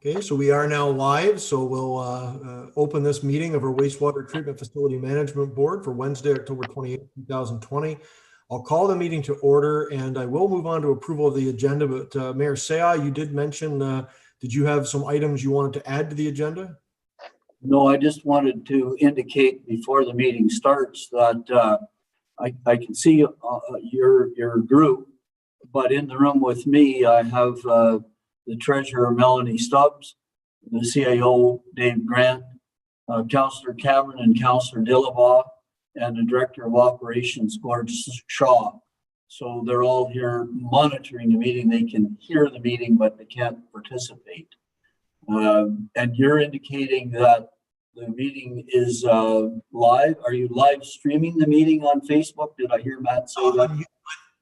Okay, so we are now live, so we'll open this meeting of our wastewater treatment facility management board for Wednesday, October 28th, 2020. I'll call the meeting to order and I will move on to approval of the agenda, but Mayor Seah, you did mention, did you have some items you wanted to add to the agenda? No, I just wanted to indicate before the meeting starts that I can see your group, but in the room with me, I have the treasurer, Melanie Stubbs, the CIO, Dave Grant, Councillor Cameron and Councillor Dillabaugh, and the Director of Operations, Gord Shaw. So they're all here monitoring the meeting. They can hear the meeting, but they can't participate. And you're indicating that the meeting is live. Are you live streaming the meeting on Facebook? Did I hear Matt say that?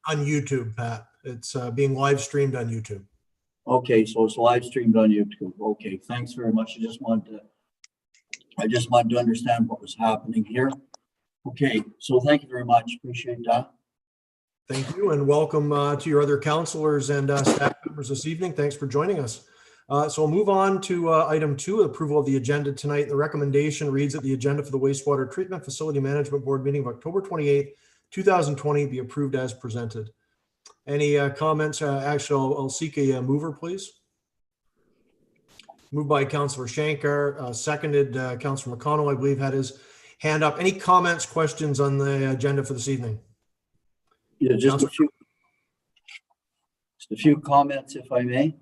On YouTube, Pat. It's being live streamed on YouTube. Okay, so it's live streamed on YouTube. Okay, thanks very much. I just wanted to understand what was happening here. Okay, so thank you very much. Appreciate that. Thank you, and welcome to your other councillors and staff members this evening. Thanks for joining us. So we'll move on to item 2, approval of the agenda tonight. The recommendation reads that the agenda for the wastewater treatment facility management board meeting of October 28th, 2020 be approved as presented. Any comments? Actually, I'll seek a mover, please. Moved by Councillor Shankar, seconded Councillor McConnell, I believe, had his hand up. Any comments, questions on the agenda for this evening? Yeah, just a few comments, if I may.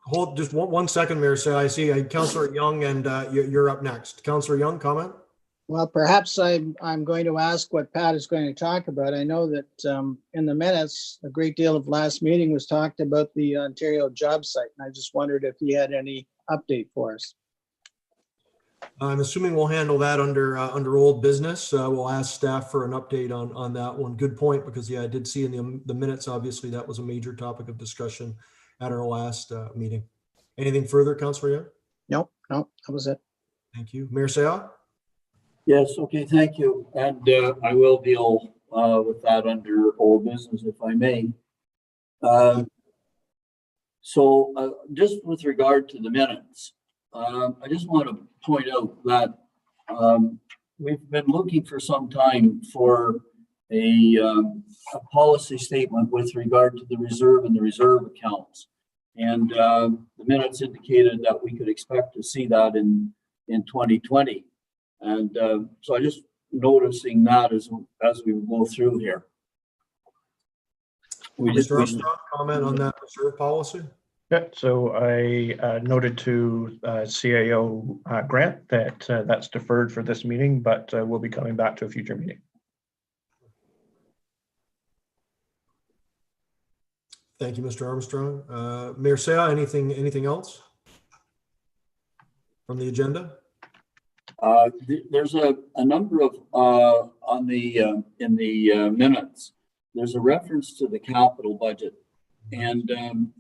Hold just one second, Mayor. So I see Councillor Young, and you're up next. Councillor Young, comment? Well, perhaps I'm going to ask what Pat is going to talk about. I know that in the minutes, a great deal of last meeting was talked about the Ontario job site, and I just wondered if he had any update for us. I'm assuming we'll handle that under old business. We'll ask staff for an update on that one. Good point, because yeah, I did see in the minutes, obviously, that was a major topic of discussion at our last meeting. Anything further, Councillor Young? No, that was it. Thank you. Mayor Seah? Yes, okay, thank you. And I will deal with that under old business, if I may. So just with regard to the minutes, I just want to point out that we've been looking for some time for a policy statement with regard to the reserve and the reserve accounts. And the minutes indicated that we could expect to see that in 2020. And so I just noticing that as we go through here. Mr. Armstrong, comment on that reserve policy? Yeah, so I noted to CIO Grant that that's deferred for this meeting, but we'll be coming back to a future meeting. Thank you, Mr. Armstrong. Mayor Seah, anything else from the agenda? There's a number of on the in the minutes. There's a reference to the capital budget, and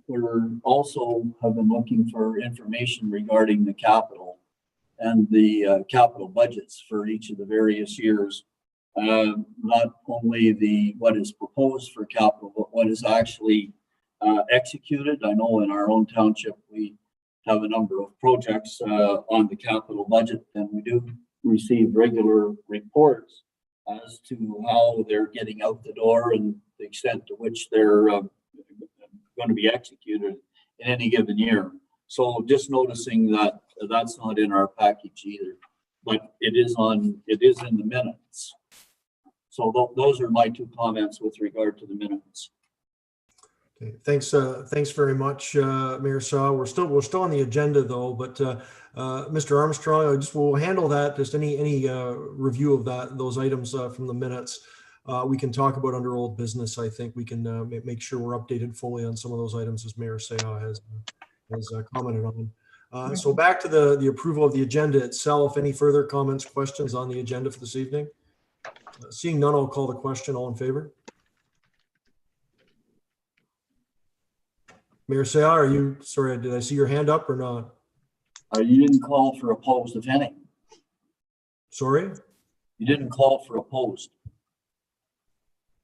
we're also have been looking for information regarding the capital and the capital budgets for each of the various years. Not only what is proposed for capital, but what is actually executed. I know in our own township we have a number of projects on the capital budget, and we do receive regular reports as to how they're getting out the door and the extent to which they're going to be executed in any given year. So just noticing that that's not in our package either, but it is in the minutes. So those are my 2 comments with regard to the minutes. Okay, thanks very much, Mayor Seah. We're still on the agenda though, but Mr. Armstrong, we'll handle that. Just any review of those items from the minutes, we can talk about under old business. I think we can make sure we're updated fully on some of those items as Mayor Seah has commented on. So back to the approval of the agenda itself. Any further comments, questions on the agenda for this evening? Seeing none, I'll call the question. All in favor? Mayor Seah, are you, sorry, did I see your hand up or not? You didn't call for opposed, if any. Sorry? You didn't call for opposed.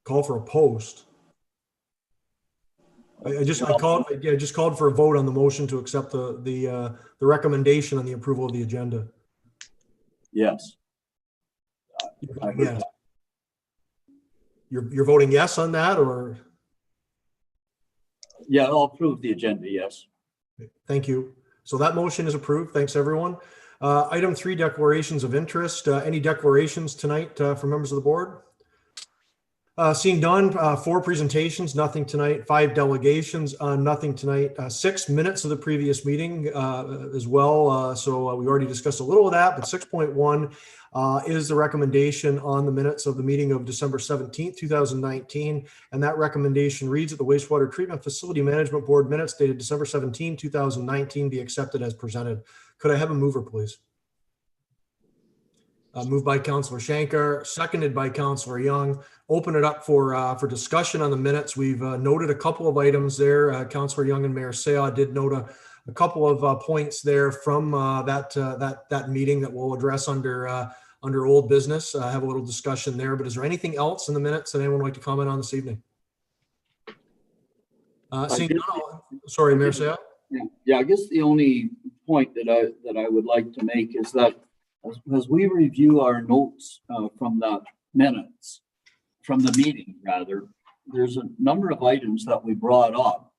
Call for a post. I just called for a vote on the motion to accept the recommendation on the approval of the agenda. Yes. I heard Yes. You're voting yes on that, or? Yeah, I'll approve the agenda, yes. Thank you. So that motion is approved. Thanks, everyone. Item 3, declarations of interest. Any declarations tonight from members of the board? Seeing none, 4 presentations, nothing tonight. 5 delegations, nothing tonight. 6 minutes of the previous meeting as well. So we already discussed a little of that, but 6.1 is the recommendation on the minutes of the meeting of December 17th, 2019. And that recommendation reads that the wastewater treatment facility management board minutes dated December 17, 2019 be accepted as presented. Could I have a mover, please? Moved by Councillor Shankar, seconded by Councillor Young. Open it up for discussion on the minutes. We've noted a couple of items there. Councillor Young and Mayor Seah did note a couple of points there from that meeting that we'll address under old business. Have a little discussion there. But is there anything else in the minutes that anyone would like to comment on this evening? Sorry, Mayor Seah. Yeah, I guess the only point that I would like to make is that as we review our notes from the minutes, from the meeting rather, there's a number of items that we brought up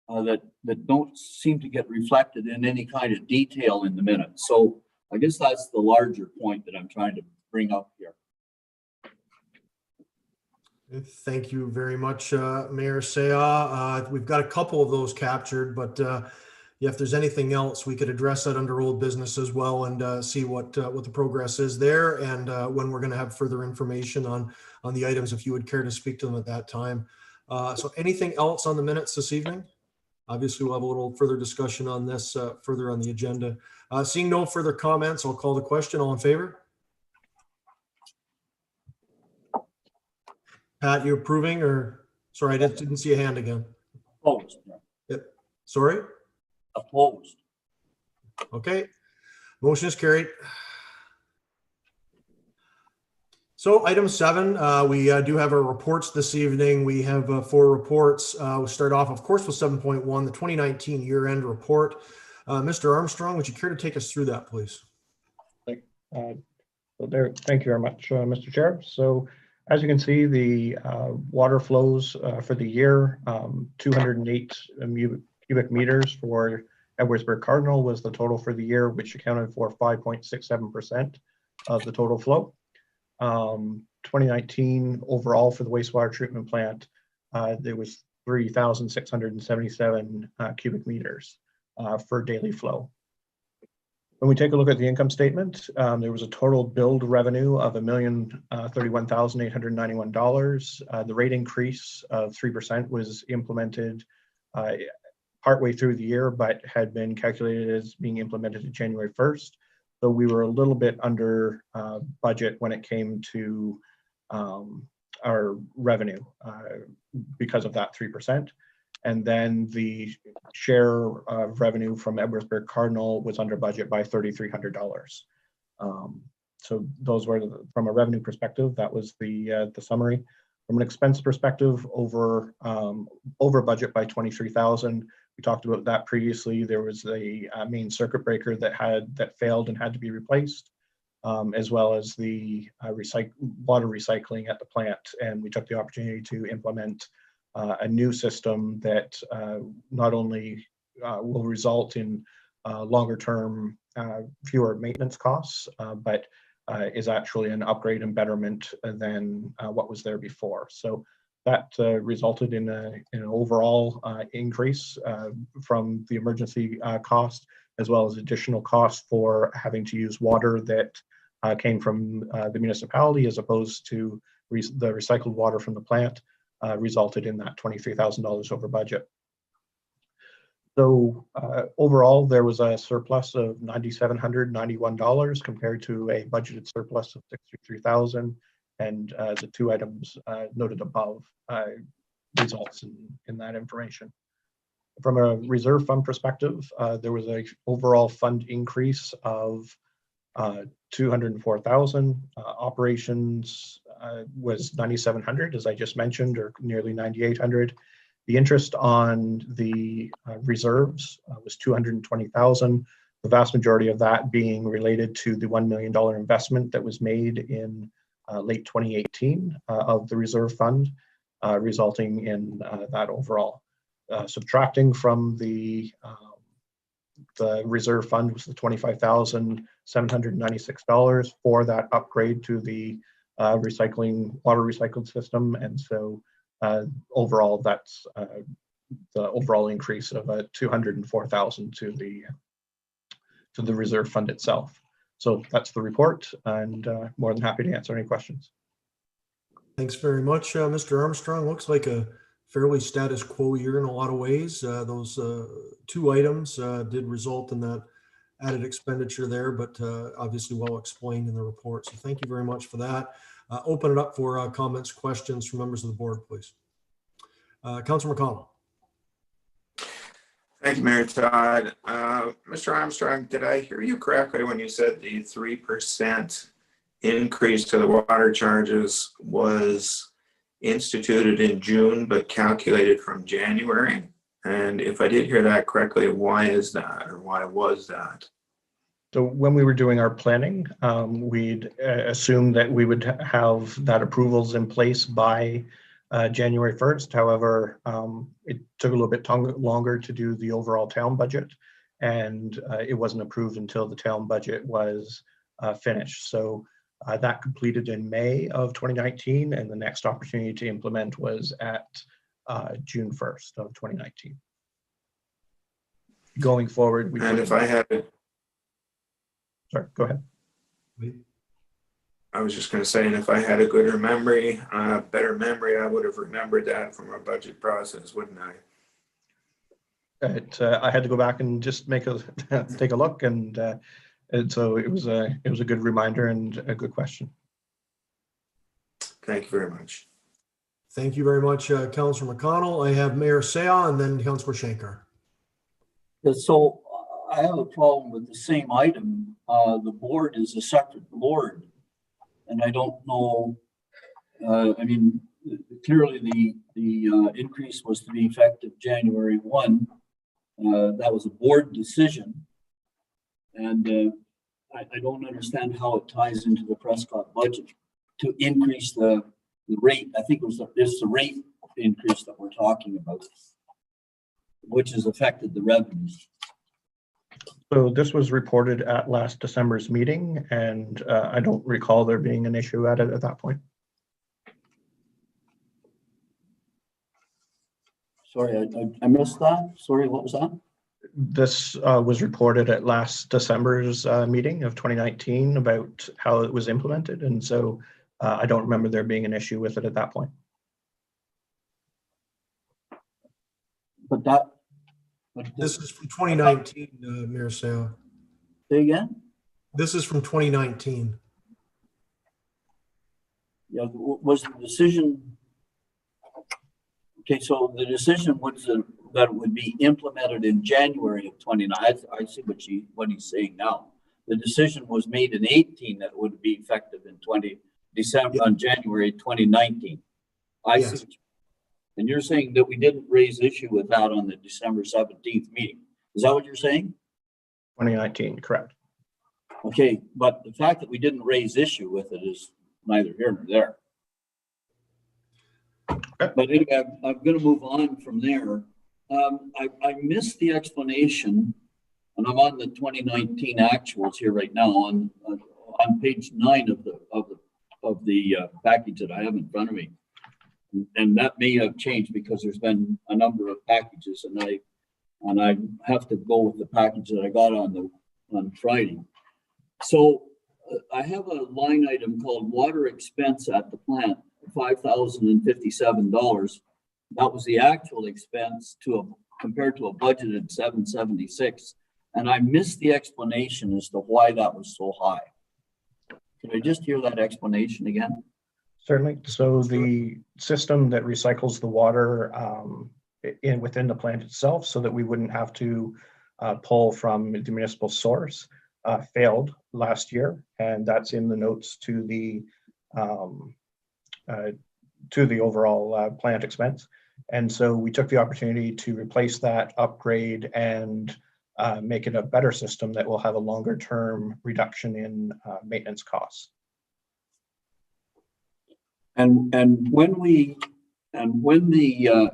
that don't seem to get reflected in any kind of detail in the minutes. So I guess that's the larger point that I'm trying to bring up here. Thank you very much, Mayor Seah. We've got a couple of those captured, but if there's anything else, we could address that under old business as well and see what the progress is there and when we're going to have further information on the items, if you would care to speak to them at that time. So anything else on the minutes this evening? Obviously, we'll have a little further discussion on this further on the agenda. Seeing no further comments, I'll call the question. All in favor? Pat, you approving or? Sorry, I didn't see a hand again. Opposed. Yep. Sorry? Opposed. Okay. Motion is carried. So item 7, we do have our reports this evening. We have 4 reports. We'll start off, of course, with 7.1, the 2019 year-end report. Mr. Armstrong, would you care to take us through that, please? Thank you very much, Mr. Chair. So as you can see, the water flows for the year, 208 cubic meters for Edwardsburg Cardinal was the total for the year, which accounted for 5.67% of the total flow. 2019 overall for the wastewater treatment plant, there was 3,677 cubic meters for daily flow. When we take a look at the income statement, there was a total billed revenue of $1,031,891. The rate increase of 3% was implemented partway through the year, but had been calculated as being implemented in January 1st. So we were a little bit under budget when it came to our revenue because of that 3%. And then the share of revenue from Edwardsburg Cardinal was under budget by $3,300. So those were, from a revenue perspective, that was the summary. From an expense perspective, over budget by $23,000. We talked about that previously. There was a main circuit breaker that failed and had to be replaced, as well as the water recycling at the plant. And we took the opportunity to implement a new system that not only will result in longer term fewer maintenance costs, but is actually an upgrade and betterment than what was there before. So that resulted in an overall increase from the emergency cost, as well as additional costs for having to use water that came from the municipality as opposed to the recycled water from the plant, resulted in that $23,000 over budget. So overall, there was a surplus of $9,791 compared to a budgeted surplus of $63,000. And the 2 items noted above results in that information. From a reserve fund perspective, there was an overall fund increase of $204,000. Operations was $9,700, as I just mentioned, or nearly $9,800. The interest on the reserves was $220,000. The vast majority of that being related to the $1 million investment that was made in late 2018 of the reserve fund, resulting in that overall. Subtracting from the reserve fund was the $25,796 for that upgrade to the water recycling system, and so overall that's the overall increase of $204,000 to the reserve fund itself. So that's the report, and more than happy to answer any questions. Thanks very much, Mr. Armstrong. Looks like a fairly status quo year in a lot of ways. Those two items did result in that added expenditure there, but obviously well explained in the report. So thank you very much for that. Open it up for comments, questions from members of the board, please. Councilor McConnell. Thank you, Mayor Todd. Mr. Armstrong, did I hear you correctly when you said the 3% increase to the water charges was instituted in June but calculated from January? And if I did hear that correctly, why is that, or why was that? So when we were doing our planning, we'd assumed that we would have that approvals in place by January 1st. However, it took a little bit longer to do the overall town budget, and it wasn't approved until the town budget was finished. So that completed in May of 2019, and the next opportunity to implement was at June 1st of 2019. Going forward, we and if I had it, sorry, go ahead. I was just going to say, and if I had a better memory, I would have remembered that from our budget process, wouldn't I? I had to go back and just take a look, and so it was a good reminder and a good question. Thank you very much. Thank you very much, Councilor McConnell. I have Mayor Seah and then Councilor Shankar. So I have a problem with the same item. The board is a separate board. And I don't know, I mean, clearly the increase was to be effective January 1. That was a board decision. And I don't understand how it ties into the Prescott budget to increase the rate. I think it's the rate increase that we're talking about, which has affected the revenues. So this was reported at last December's meeting, and I don't recall there being an issue at it at that point. Sorry, I missed that. Sorry, what was that? This was reported at last December's meeting of 2019 about how it was implemented, and so I don't remember there being an issue with it at that point. But this is from 2019, Mayor Seah. Say again? This is from 2019. Yeah, was the decision, okay, so the decision was that it would be implemented in January of 29. I see what he's saying now. The decision was made in 18 that it would be effective in on January 2019. I see. And you're saying that we didn't raise issue with that on the December 17th meeting. Is that what you're saying? 2019, correct. Okay, but the fact that we didn't raise issue with it is neither here nor there. Okay. But anyway, I'm going to move on from there. I missed the explanation, and I'm on the 2019 actuals here right now on page 9 of the package that I have in front of me. And that may have changed because there's been a number of packages, and I have to go with the package that I got on Friday. So I have a line item called water expense at the plant, $5,057. That was the actual expense compared to a budgeted $776, and I missed the explanation as to why that was so high. Can I just hear that explanation again? Certainly. So the system that recycles the water within the plant itself, so that we wouldn't have to pull from the municipal source, failed last year, and that's in the notes to the overall plant expense. And so we took the opportunity to replace that, upgrade, and make it a better system that will have a longer term reduction in maintenance costs. And when the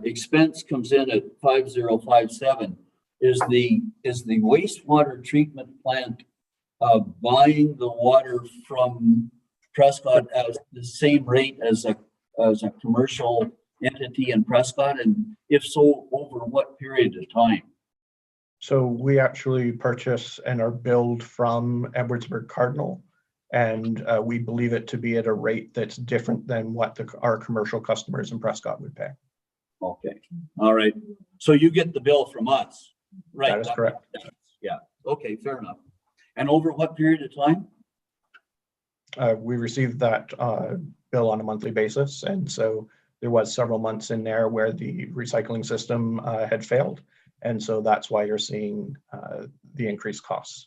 expense comes in at 5057, is the wastewater treatment plant buying the water from Prescott at the same rate as a commercial entity in Prescott? And if so, over what period of time? So we actually purchase and are billed from Edwardsburg Cardinal, and we believe it to be at a rate that's different than what our commercial customers in Prescott would pay. Okay, all right. So you get the bill from us, right? That is correct. Yeah, okay, fair enough. And over what period of time? We received that bill on a monthly basis, and so there was several months in there where the recycling system had failed, and so that's why you're seeing the increased costs.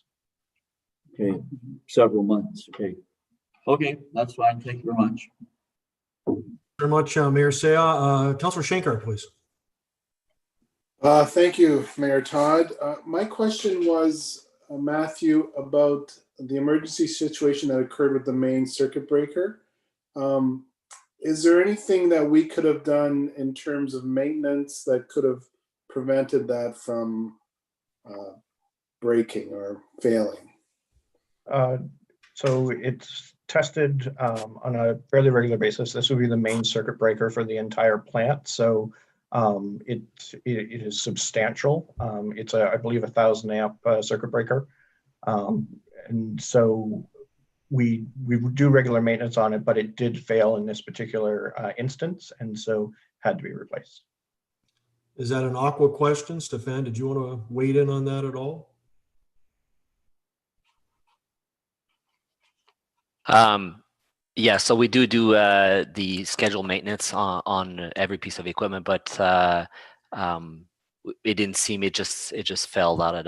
Okay, several months. Okay, that's fine. Thank you very much. Very much, Mayor Saya. Councillor Shankar, please. Thank you, Mayor Todd. My question was, Matthew, about the emergency situation that occurred with the main circuit breaker. Is there anything that we could have done in terms of maintenance that could have prevented that from breaking or failing? So it's tested on a fairly regular basis. This would be the main circuit breaker for the entire plant. So it is substantial. It's I believe 1,000 amp circuit breaker. And so we do regular maintenance on it, but it did fail in this particular instance, and so had to be replaced. Is that an aqua question? Stefan, did you want to weigh in on that at all? Yeah, so we do the scheduled maintenance on every piece of equipment, but it didn't seem, it just fell out of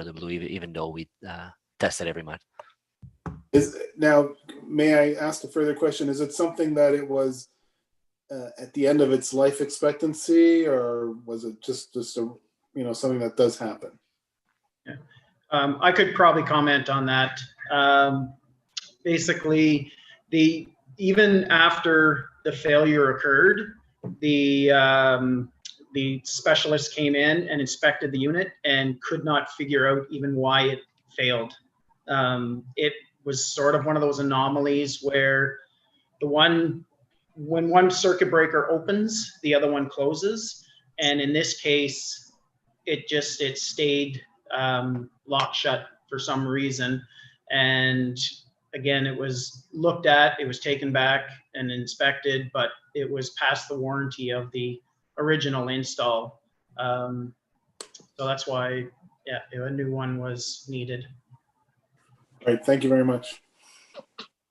the blue, even though we tested every month. Now, may I ask a further question? Is it something that it was at the end of its life expectancy, or was it just a, something that does happen? Yeah. I could probably comment on that. Basically, even after the failure occurred, the specialist came in and inspected the unit and could not figure out even why it failed. It was sort of one of those anomalies where when one circuit breaker opens, the other one closes, and in this case, it stayed locked shut for some reason. And again, it was looked at, it was taken back and inspected, but it was past the warranty of the original install. So that's why, yeah, a new one was needed. All right, thank you very much.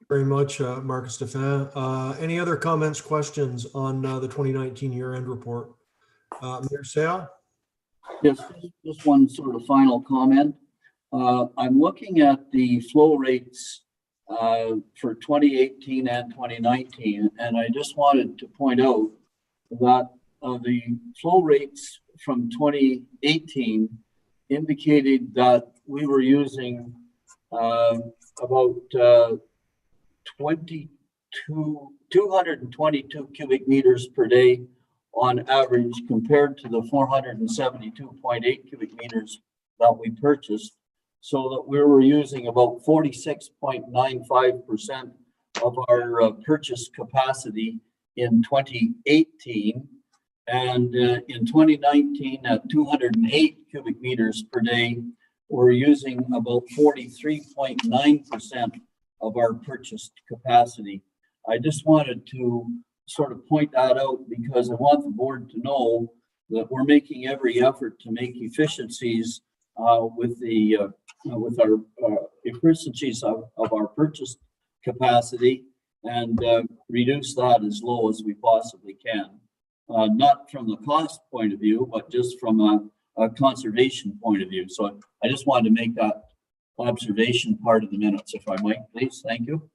Very much, Mark and Stefan. Any other comments, questions on the 2019 year-end report? Mayor Saya? Yes, just one sort of final comment. I'm looking at the flow rates for 2018 and 2019, and I just wanted to point out that the flow rates from 2018 indicated that we were using about 222 cubic meters per day on average, compared to the 472.8 cubic meters that we purchased, so that we were using about 46.95% of our purchase capacity in 2018. And in 2019, at 208 cubic meters per day, we're using about 43.9% of our purchased capacity. I just wanted to sort of point that out because I want the board to know that we're making every effort to make efficiencies with our efficiencies of our purchased capacity, and reduce that as low as we possibly can. Not from the cost point of view, but just from a conservation point of view. So I just wanted to make that observation part of the minutes, if I might, please. Thank you.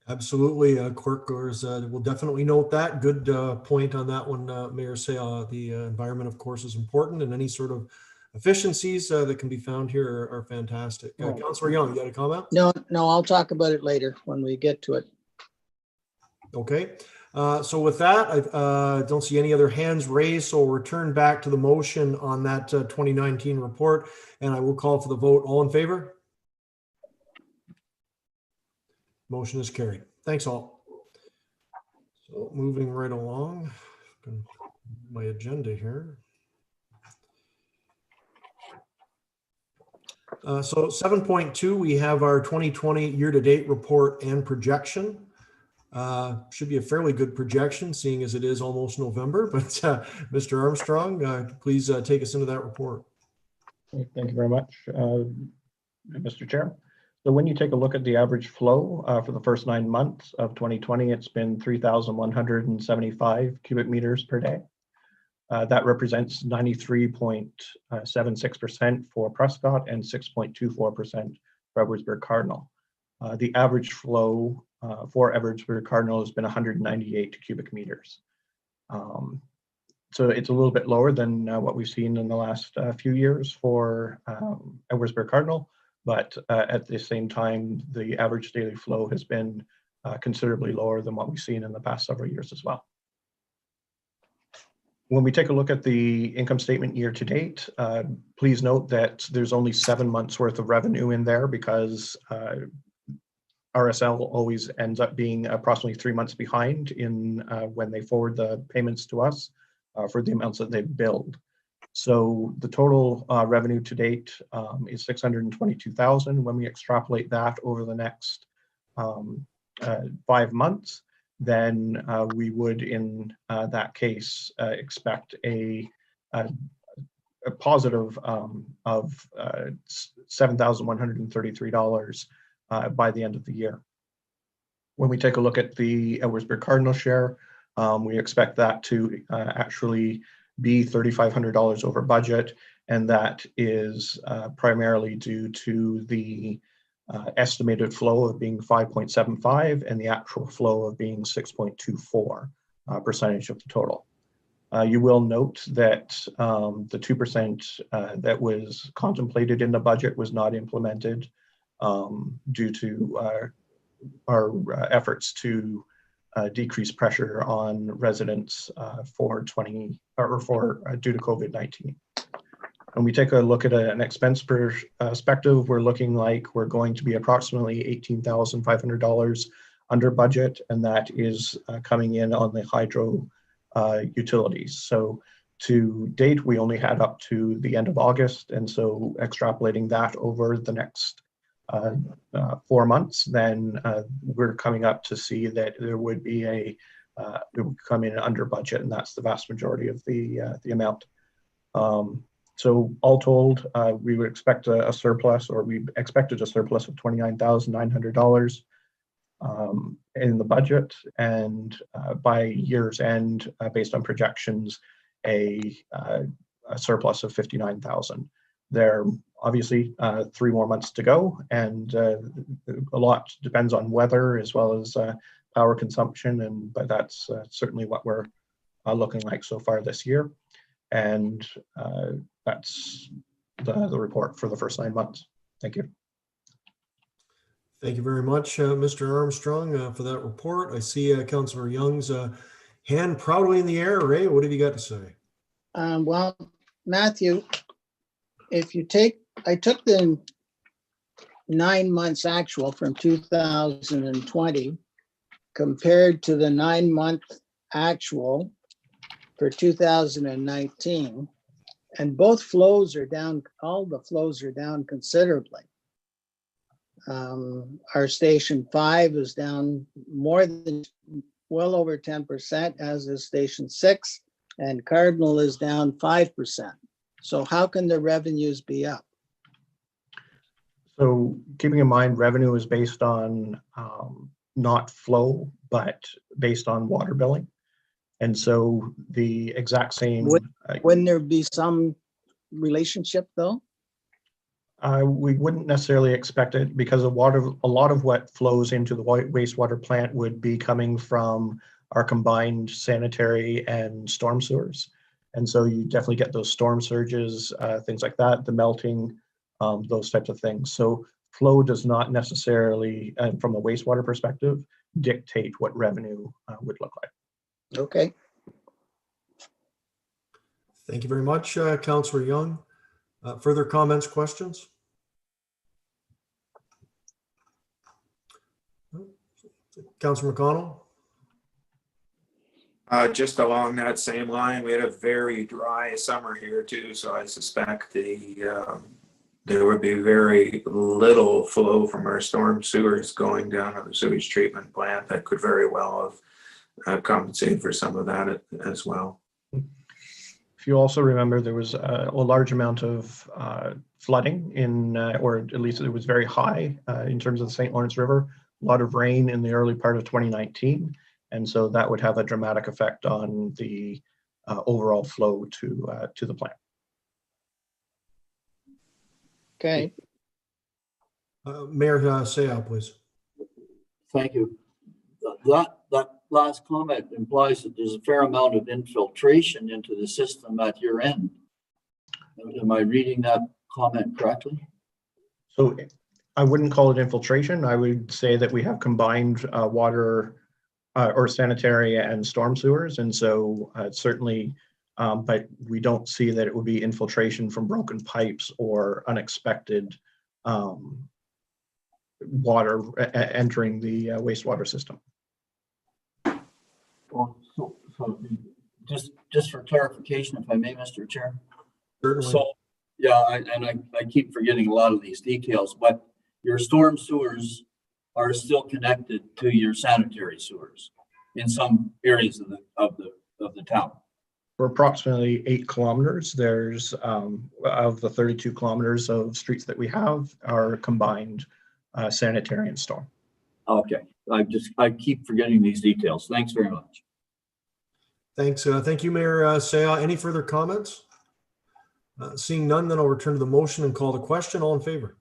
Absolutely, Quirk, we'll definitely note that. Good point on that one, Mayor Say. The environment, of course, is important, and any sort of efficiencies that can be found here are fantastic. Councillor Young, you got a comment? No, I'll talk about it later when we get to it. Okay. So with that, I don't see any other hands raised, so we'll return back to the motion on that 2019 report, and I will call for the vote. All in favor? Motion is carried. Thanks all. So moving right along, my agenda here. So 7.2, we have our 2020 year-to-date report and projection. Should be a fairly good projection, seeing as it is almost November. But Mr. Armstrong, please take us into that report. Thank you very much, Mr. Chair. So when you take a look at the average flow for the first 9 months of 2020, it's been 3,175 cubic meters per day. That represents 93.76% for Prescott and 6.24% for Edwardsburg Cardinal. The average flow for Edwardsburg Cardinal has been 198 cubic meters. So it's a little bit lower than what we've seen in the last few years for Edwardsburg Cardinal, but at the same time, the average daily flow has been considerably lower than what we've seen in the past several years as well. When we take a look at the income statement year to date, please note that there's only 7 months worth of revenue in there because RSL always ends up being approximately 3 months behind in when they forward the payments to us for the amounts that they've billed. So the total revenue to date is $622,000. When we extrapolate that over the next 5 months, then we would, in that case, expect a positive of $7,133 by the end of the year. When we take a look at the Edwardsburg Cardinal share, we expect that to actually be $3,500 over budget, and that is primarily due to the estimated flow of being 5.75 and the actual flow of being 6.24% of the total. You will note that the 2% that was contemplated in the budget was not implemented due to our efforts to decrease pressure on residents due to COVID-19. When we take a look at an expense perspective, we're looking like we're going to be approximately $18,500 under budget, and that is coming in on the hydro utilities. So to date, we only had up to the end of August, and so extrapolating that over the next 4 months, then we're coming up to see that there would be it would come in under budget, and that's the vast majority of the amount. So all told, we would expect a surplus, or we expected a surplus of $29,900 in the budget, and by year's end, based on projections, a surplus of $59,000. There obviously 3 more months to go, and a lot depends on weather as well as power consumption, but that's certainly what we're looking like so far this year. And that's the report for the first 9 months. Thank you. Thank you very much, Mr. Armstrong, for that report. I see Councillor Young's hand proudly in the air. Ray, what have you got to say? Well, Matthew, if you I took the 9 months actual from 2020 compared to the 9-month actual for 2019, and both flows are down, all the flows are down considerably. Our station 5 is down well over 10%, as is station 6, and Cardinal is down 5%. So how can the revenues be up? So keeping in mind, revenue is based on not flow, but based on water billing. And so the exact same. Wouldn't there be some relationship though? We wouldn't necessarily expect it because a lot of what flows into the wastewater plant would be coming from our combined sanitary and storm sewers. And so you definitely get those storm surges, things like that, the melting, those types of things. So flow does not necessarily, from a wastewater perspective, dictate what revenue would look like. Okay. Thank you very much, Councillor Young. Further comments, questions? Councillor McConnell? Just along that same line, we had a very dry summer here too, so I suspect there would be very little flow from our storm sewers going down to the sewage treatment plant. That could very well have compensated for some of that as well. If you also remember, there was a large amount of flooding in, or at least it was very high in terms of the St. Lawrence River, a lot of rain in the early part of 2019. And so that would have a dramatic effect on the overall flow to the plant. Okay. Mayor Sayah, please. Thank you. That last comment implies that there's a fair amount of infiltration into the system at your end. Am I reading that comment correctly? So I wouldn't call it infiltration. I would say that we have combined water or sanitary and storm sewers. And so certainly, but we don't see that it would be infiltration from broken pipes or unexpected water entering the wastewater system. Well, so just for clarification, if I may, Mr. Chair. Certainly. So, yeah, I keep forgetting a lot of these details, but your storm sewers are still connected to your sanitary sewers in some areas of the town. For approximately 8 kilometers, there's of the 32 kilometers of streets that we have are combined sanitary and storm. Okay, I keep forgetting these details. Thanks very much. Thanks. Thank you, Mayor Sayah. Any further comments? Seeing none, then I'll return to the motion and call the question. All in favor?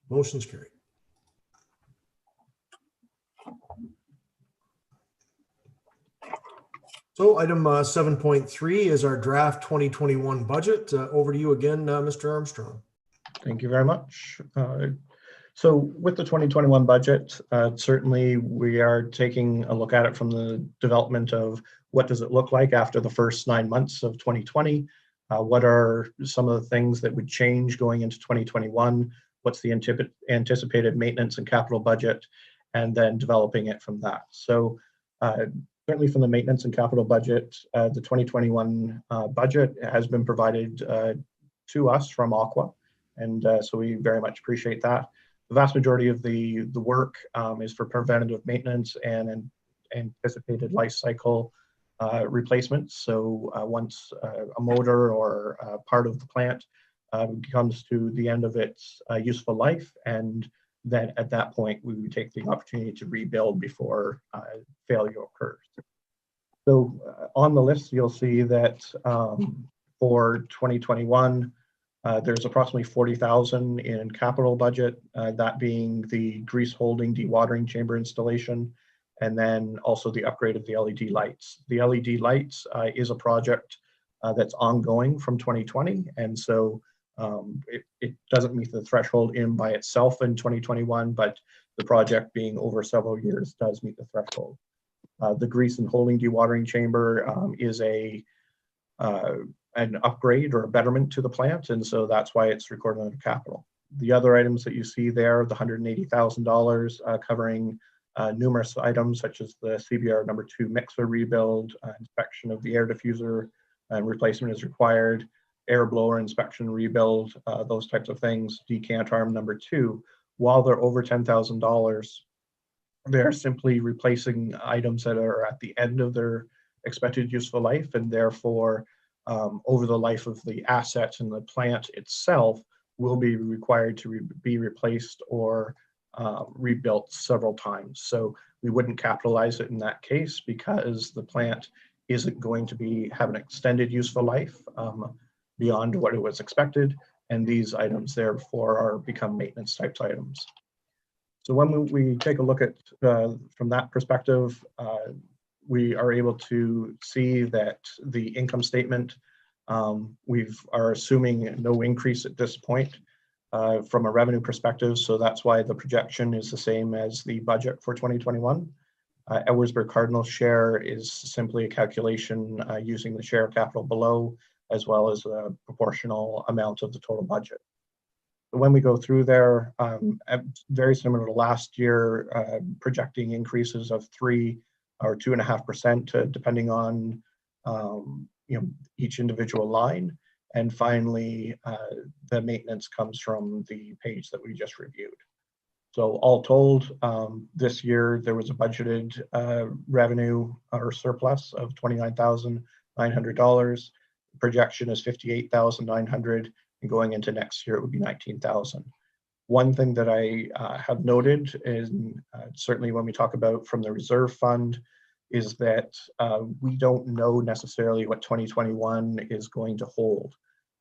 Motion's carried. So item 7.3 is our draft 2021 budget. Over to you again, Mr. Armstrong. Thank you very much. So with the 2021 budget, certainly we are taking a look at it from the development of what does it look like after the first 9 months of 2020? What are some of the things that would change going into 2021? What's the anticipated maintenance and capital budget? And then developing it from that. So certainly from the maintenance and capital budget, the 2021 budget has been provided to us from Aqua. And so we very much appreciate that. The vast majority of the work is for preventative maintenance and anticipated life cycle replacements. So once a motor or part of the plant comes to the end of its useful life, and then at that point we would take the opportunity to rebuild before failure occurs. So on the list, you'll see that for 2021, there's approximately 40,000 in capital budget, that being the grease holding dewatering chamber installation, and then also the upgrade of the LED lights. The LED lights is a project that's ongoing from 2020, and so it doesn't meet the threshold in by itself in 2021, but the project being over several years does meet the threshold. The grease and holding dewatering chamber is an upgrade or a betterment to the plant, and so that's why it's recorded under capital. The other items that you see there, the $180,000 covering numerous items such as the CBR number 2 mixer rebuild, inspection of the air diffuser and replacement is required, air blower inspection rebuild, those types of things, decant arm number 2. While they're over $10,000, they're simply replacing items that are at the end of their expected useful life, and therefore over the life of the asset and the plant itself will be required to be replaced or rebuilt several times. So we wouldn't capitalize it in that case because the plant isn't going to have an extended useful life. beyond what it was expected, and these items therefore are become maintenance types items. So when we take a look at from that perspective, we are able to see that the income statement, we are assuming no increase at this point from a revenue perspective. So that's why the projection is the same as the budget for 2021. Edwardsburg Cardinal's share is simply a calculation using the share of capital below, as well as a proportional amount of the total budget. When we go through there, very similar to last year, projecting increases of 3 or 2.5%, depending on each individual line. And finally, the maintenance comes from the page that we just reviewed. So all told, this year there was a budgeted revenue or surplus of $29,900. Projection is $58,900, and going into next year it would be $19,000. One thing that I have noted is certainly when we talk about from the reserve fund is that we don't know necessarily what 2021 is going to hold.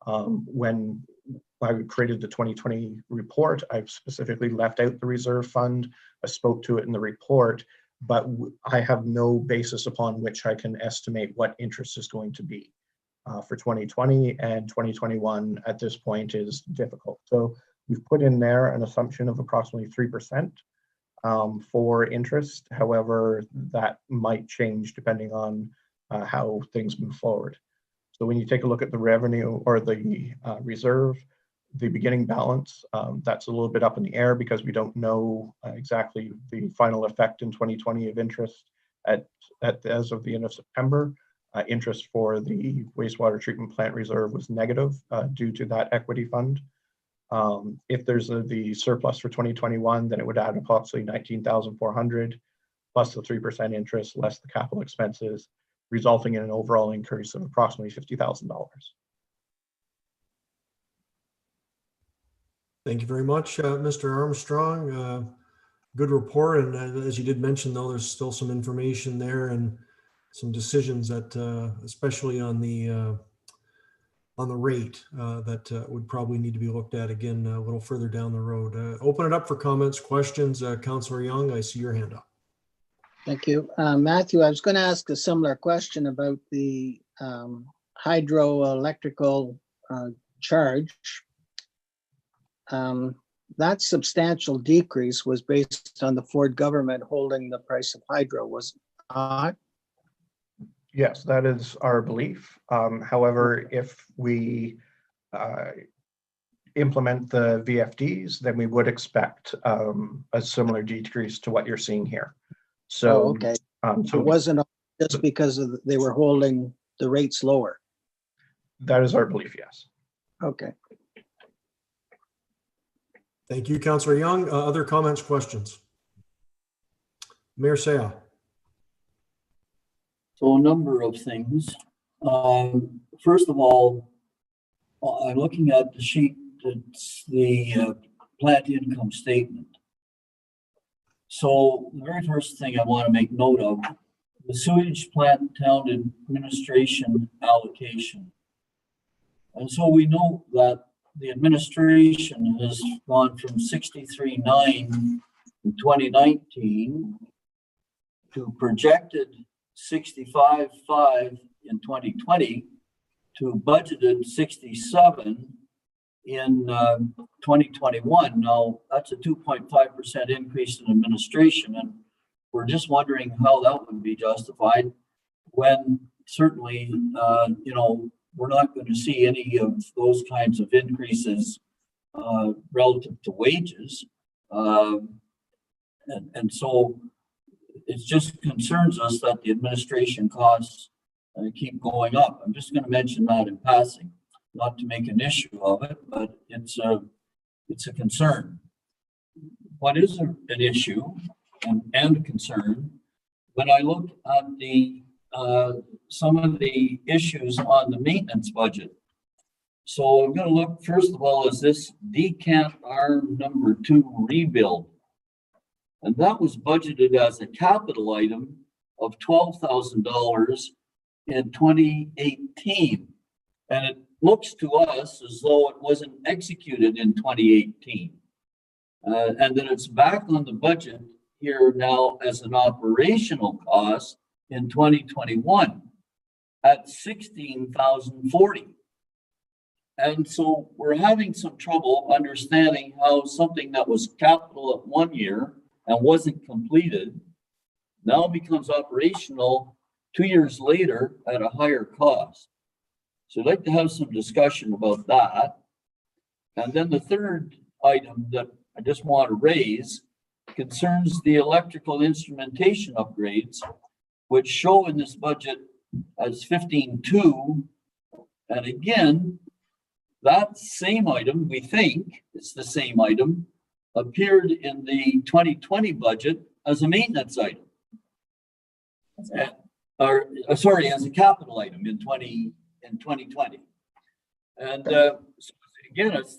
When I created the 2020 report, I've specifically left out the reserve fund. I spoke to it in the report, but I have no basis upon which I can estimate what interest is going to be for 2020, and 2021 at this point is difficult. So we've put in there an assumption of approximately 3% for interest. However, that might change depending on how things move forward. So when you take a look at the revenue or the reserve, the beginning balance, that's a little bit up in the air because we don't know exactly the final effect in 2020 of interest as of the end of September. Interest for the wastewater treatment plant reserve was negative due to that equity fund. If there's the surplus for 2021, then it would add approximately $19,400 plus the 3% interest, less the capital expenses, resulting in an overall increase of approximately $50,000. Thank you very much, Mr. Armstrong. Good report, and as you did mention, though, there's still some information there and some decisions that, especially on the rate, that would probably need to be looked at again a little further down the road. Open it up for comments, questions. Councillor Young, I see your hand up. Thank you. Matthew, I was going to ask a similar question about the hydroelectrical charge. That substantial decrease was based on the Ford government holding the price of hydro, was it not? Yes, that is our belief. However, if we implement the VFDs, then we would expect a similar decrease to what you're seeing here. So, okay. So it wasn't just because they were holding the rates lower. That is our belief, yes. Okay. Thank you, Councillor Young. Other comments, questions? Mayor Seah. So a number of things. First of all, I'm looking at the sheet that's the plant income statement. So the very first thing I want to make note of, the sewage plant town administration allocation. And so we know that the administration has gone from 63.9 in 2019 to projected 65.5 in 2020 to budgeted 67 in 2021. Now that's a 2.5% increase in administration, and we're just wondering how that would be justified when certainly we're not going to see any of those kinds of increases relative to wages, and so it just concerns us that the administration costs keep going up. I'm just going to mention that in passing, not to make an issue of it, but it's a concern. What is an issue and a concern, when I look at the some of the issues on the maintenance budget. So I'm going to look, first of all, is this decant arm number 2 rebuild. And that was budgeted as a capital item of $12,000 in 2018. And it looks to us as though it wasn't executed in 2018. And that it's back on the budget here now as an operational cost in 2021 at 16,040. And so we're having some trouble understanding how something that was capital at 1 year and wasn't completed now becomes operational 2 years later at a higher cost. So I'd like to have some discussion about that. And then the third item that I just want to raise concerns the electrical instrumentation upgrades, which show in this budget as 15.2. And again, that same item, we think it's the same item, appeared in the 2020 budget as a maintenance item. Sorry, as a capital item in 2020. And so again, it's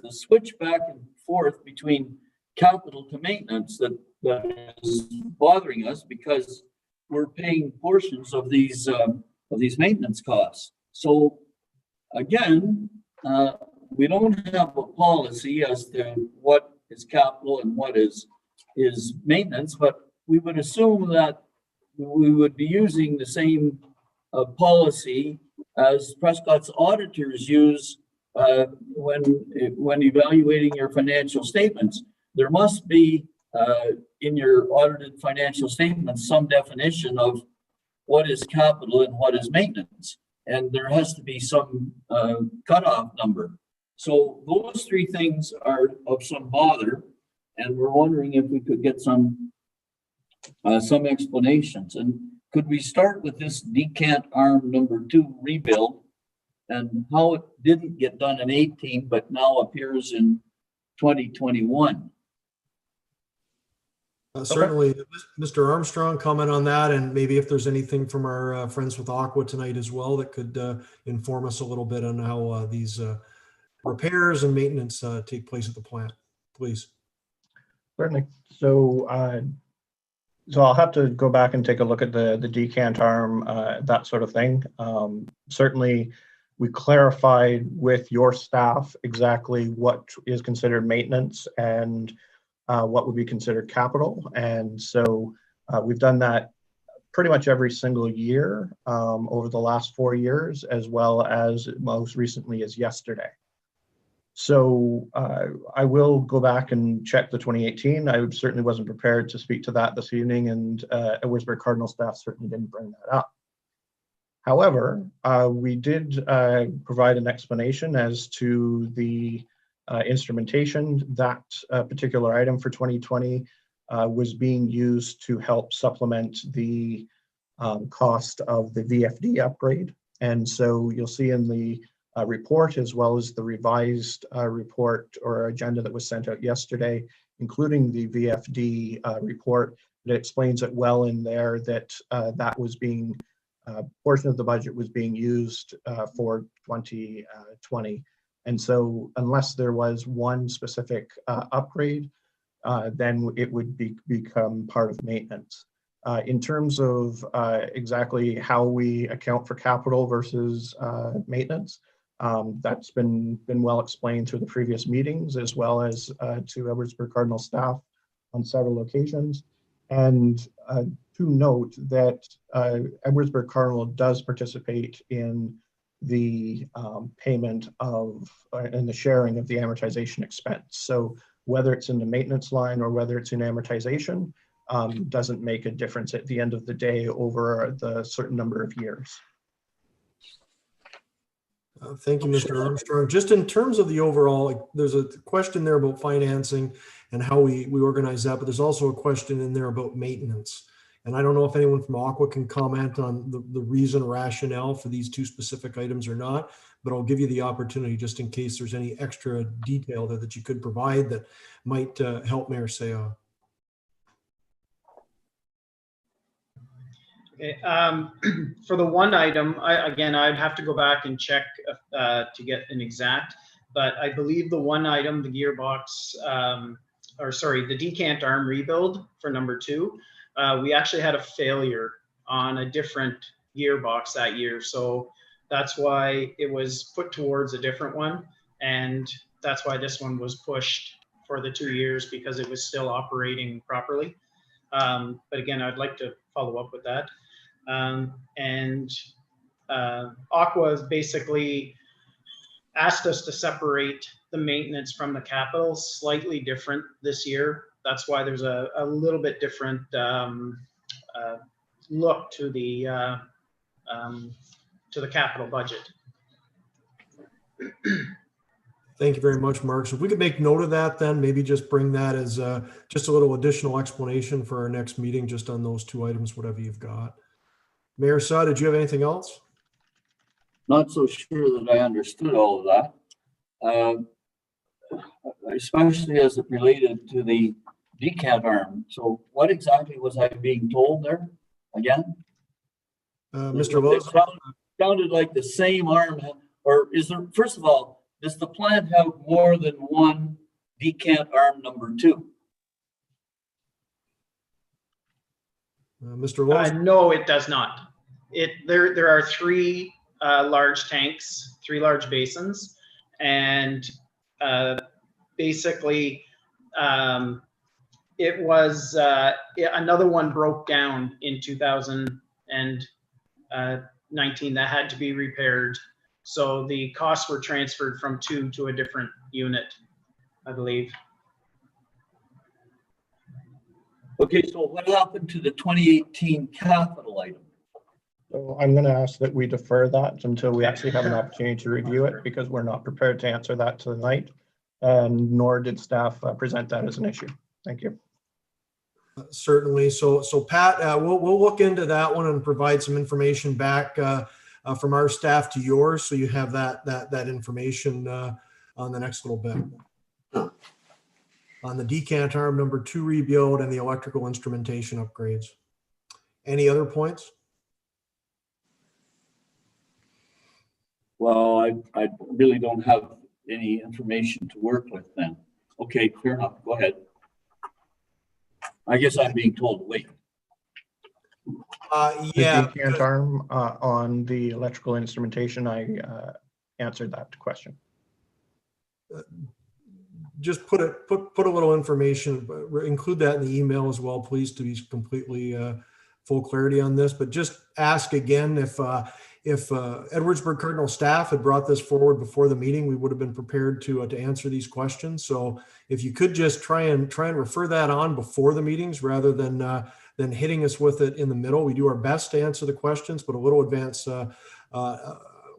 the switch back and forth between capital to maintenance that is bothering us, because we're paying portions of these maintenance costs. So again, we don't have a policy as to what is capital and what is maintenance, but we would assume that we would be using the same policy as Prescott's auditors use when evaluating your financial statements. There must be in your audited financial statements some definition of what is capital and what is maintenance, and there has to be some cutoff number. So those three things are of some bother, and we're wondering if we could get some explanations. And could we start with this decant arm number 2 rebuild and how it didn't get done in 18 but now appears in 2021? Certainly, Mr. Armstrong, comment on that, and maybe if there's anything from our friends with Aqua tonight as well that could inform us a little bit on how these repairs and maintenance take place at the plant, please. Certainly. So I'll have to go back and take a look at the decant arm, that sort of thing. Certainly, we clarified with your staff exactly what is considered maintenance and what would be considered capital. And so we've done that pretty much every single year over the last 4 years, as well as most recently as yesterday. So I will go back and check the 2018. I certainly wasn't prepared to speak to that this evening, and Edwardsburg Cardinal staff certainly didn't bring that up. However, we did provide an explanation as to the instrumentation. That particular item for 2020 was being used to help supplement the cost of the VFD upgrade. And so you'll see in the report, as well as the revised report or agenda that was sent out yesterday, including the VFD report, that explains it well in there that that was being, portion of the budget was being used for 2020. And so unless there was one specific upgrade, then it would become part of maintenance. In terms of exactly how we account for capital versus maintenance, that's been well explained through the previous meetings, as well as to Edwardsburg Cardinal staff on several occasions. And to note that Edwardsburg Cardinal does participate in the payment of and the sharing of the amortization expense. So whether it's in the maintenance line or whether it's in amortization, doesn't make a difference at the end of the day over the certain number of years. Thank you, Mr. Armstrong. Just in terms of the overall, there's a question there about financing and how we organize that, but there's also a question in there about maintenance. And I don't know if anyone from Aqua can comment on the reason, rationale for these two specific items or not, but I'll give you the opportunity just in case there's any extra detail there that you could provide that might help Mayor Seah. Okay, for the one item, again, I'd have to go back and check to get an exact, but I believe the one item, the gearbox, the decant arm rebuild for number 2, we actually had a failure on a different gearbox that year. So That's why it was put towards a different one. And that's why this one was pushed for the 2 years, because it was still operating properly. But again, I'd like to follow up with that. Aqua has basically asked us to separate the maintenance from the capital, slightly different this year. That's why there's a little bit different look to the capital budget. Thank you very much, Mark. So if we could make note of that, then maybe just bring that as just a little additional explanation for our next meeting, just on those two items, whatever you've got. Mayor Saw, did you have anything else? Not so sure that I understood all of that. Especially as it related to the decant arm. So what exactly was I being told there again? Mr. It Lowe? sounded like the same arm, or is there, first of all, does the plant have more than one decant arm number 2? Mr. Lowe? No, it does not. There are 3 large tanks, 3 large basins, and basically it was another one broke down in 2019 that had to be repaired. So the costs were transferred from 2 to a different unit, I believe. Okay, so what happened to the 2018 capital item? So I'm going to ask that we defer that until we actually have an opportunity to review it, because we're not prepared to answer that tonight, nor did staff present that as an issue. Thank you. Certainly. So Pat, we'll look into that one and provide some information back from our staff to yours, so you have that information on the next little bit. On the decant arm number 2 rebuild and the electrical instrumentation upgrades. Any other points? Well, I really don't have any information to work with then. Okay, fair enough. Go ahead. I guess I'm being told to wait. Yeah. The decant arm on the electrical instrumentation, I answered that question. Just put a little information, include that in the email as well, please, to be completely full clarity on this. But just ask again, if Edwardsburg Cardinal staff had brought this forward before the meeting, we would have been prepared to answer these questions. So if you could just try and refer that on before the meetings, rather than hitting us with it in the middle. We do our best to answer the questions, but a little advance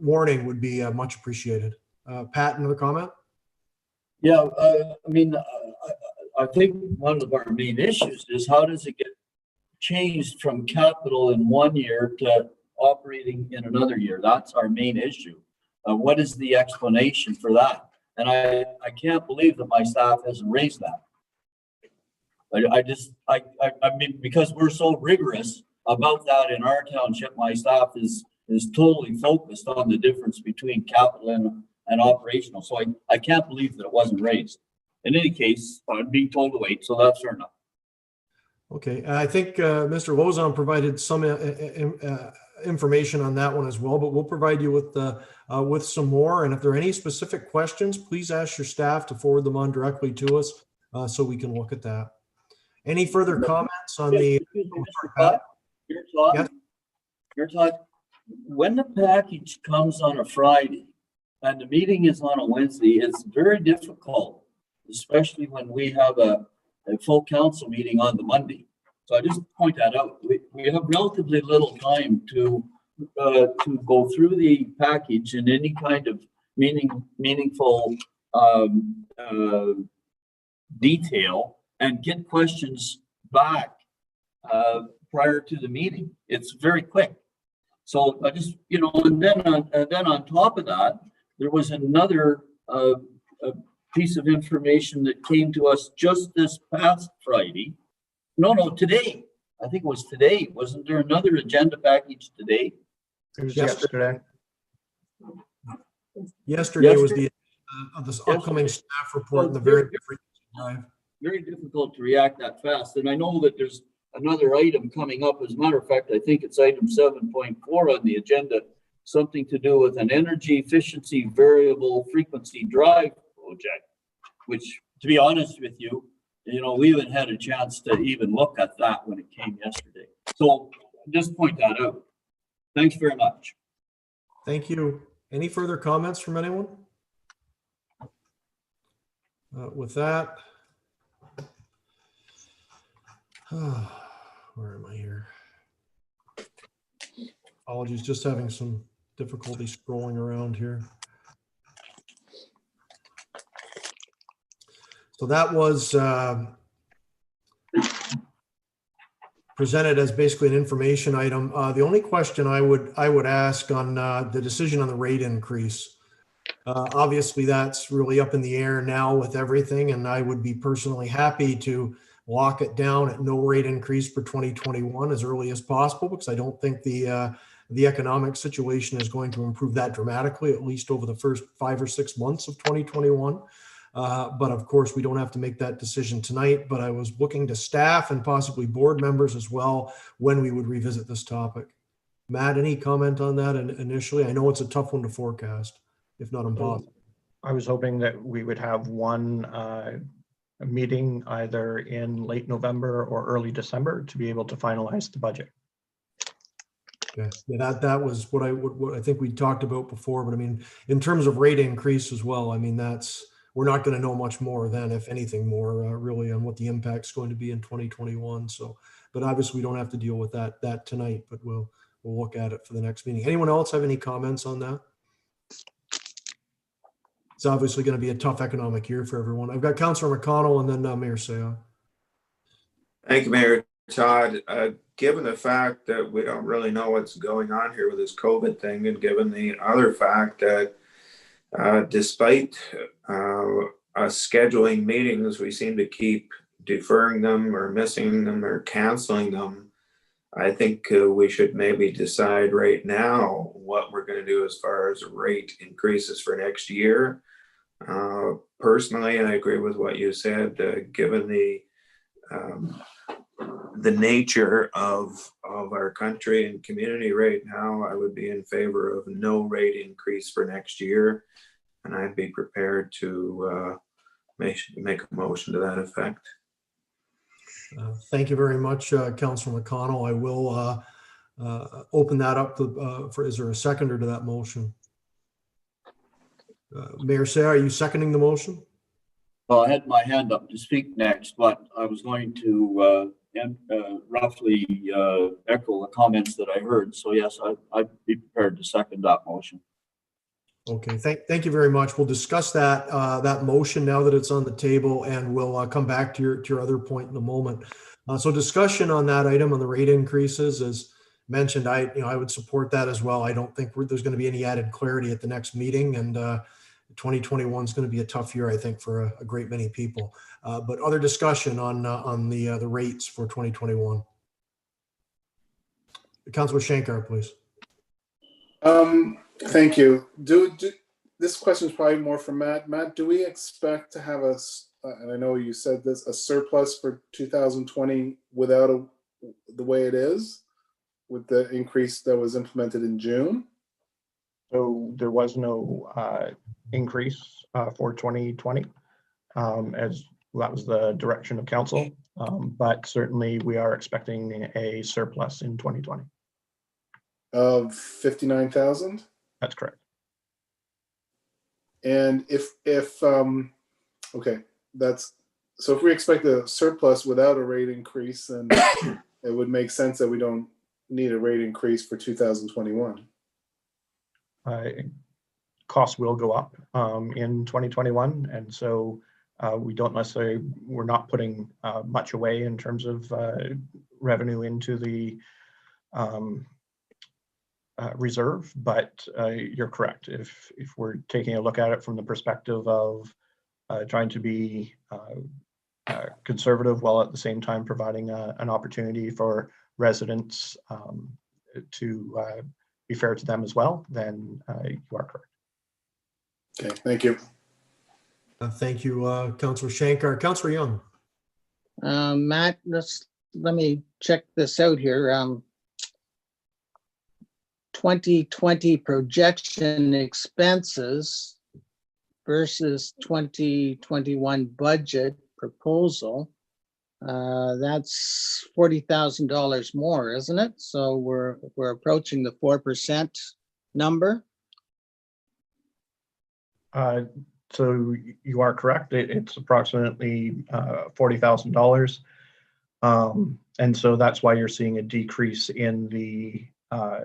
warning would be much appreciated. Pat, another comment? Yeah, I mean, I think one of our main issues is, how does it get changed from capital in 1 year to operating in another year? That's our main issue. What is the explanation for that? And I can't believe that my staff hasn't raised that. I mean, because we're so rigorous about that in our township, my staff is totally focused on the difference between capital and operational. So I can't believe that it wasn't raised. In any case, I'm being told to wait, so that's fair enough. Okay, I think Mr. Lozon provided some information on that one as well, but we'll provide you with some more. And if there are any specific questions, please ask your staff to forward them on directly to us so we can look at that. Any further comments on the? Your thought, when the package comes on a Friday and the meeting is on a Wednesday, it's very difficult, especially when we have a full council meeting on the Monday. So I just point that out. We have relatively little time to go through the package in any kind of meaningful detail and get questions back prior to the meeting. It's very quick. So I just, and then on top of that, there was another piece of information that came to us just this past Friday. No, today. I think it was today. Wasn't there another agenda package today? It was yesterday. Yesterday was the this upcoming staff report and the very difficult to react that fast. And I know that there's another item coming up. As a matter of fact, I think it's item 7.4 on the agenda something to do with an energy efficiency variable frequency drive project, which, to be honest with you, we haven't had a chance to even look at that when it came yesterday. So just point that out. Thanks very much. Thank you. Any further comments from anyone? With that, where am I here? Apologies, just having some difficulty scrolling around here. So that was presented as basically an information item. The only question I would ask on the decision on the rate increase, obviously that's really up in the air now with everything, and I would be personally happy to lock it down at no rate increase for 2021 as early as possible, because I don't think the economic situation is going to improve that dramatically, at least over the first 5 or 6 months of 2021. But of course, we don't have to make that decision tonight, but I was looking to staff and possibly board members as well when we would revisit this topic. Matt, any comment on that initially? I know it's a tough one to forecast, if not impossible. I was hoping that we would have one meeting either in late November or early December to be able to finalize the budget. Okay, yeah, that was what I think we talked about before, but I mean, in terms of rate increase as well, I mean, we're not going to know much more then, if anything more, really, on what the impact's going to be in 2021. So, but obviously we don't have to deal with that tonight, but we'll look at it for the next meeting. Anyone else have any comments on that? It's obviously going to be a tough economic year for everyone. I've got Councillor McConnell and then Mayor Seah. Thank you, Mayor Todd. Given the fact that we don't really know what's going on here with this COVID thing, and given the other fact that despite us scheduling meetings, we seem to keep deferring them or missing them or canceling them, I think we should maybe decide right now what we're going to do as far as rate increases for next year. Personally, I agree with what you said, given the nature of our country and community right now, I would be in favor of no rate increase for next year, and I'd be prepared to make a motion to that effect. Thank you very much, Councillor McConnell. I will open that up is there a seconder to that motion? Mayor Seah, are you seconding the motion? Well, I had my hand up to speak next, but I was going to roughly echo the comments that I heard. So yes, I'd be prepared to second that motion. Okay, thank you very much. We'll discuss that motion now that it's on the table, and we'll come back to your other point in a moment. So discussion on that item on the rate increases, as mentioned, I would support that as well. I don't think there's going to be any added clarity at the next meeting, and 2021 is going to be a tough year, I think, for a great many people. But other discussion on the rates for 2021. Councillor Shankar, please. Thank you. This question is probably more for Matt. Matt, do we expect to have and I know you said this, a surplus for 2020 without the way it is, with the increase that was implemented in June? So there was no increase for 2020, as that was the direction of council. But certainly we are expecting a surplus in 2020. Of 59,000? That's correct. And okay, so if we expect a surplus without a rate increase, then it would make sense that we don't need a rate increase for 2021. Costs will go up in 2021, and so we're not putting much away in terms of revenue into the reserve, but you're correct. If we're taking a look at it from the perspective of trying to be conservative while at the same time providing an opportunity for residents to be fair to them as well, then you are correct. Okay, thank you. Thank you, Councillor Shankar. Councillor Young. Matt, let me check this out here. 2020 projection expenses versus 2021 budget proposal, that's $40,000 more, isn't it? So we're approaching the 4% number. So you are correct. It's approximately $40,000. And so that's why you're seeing a decrease in the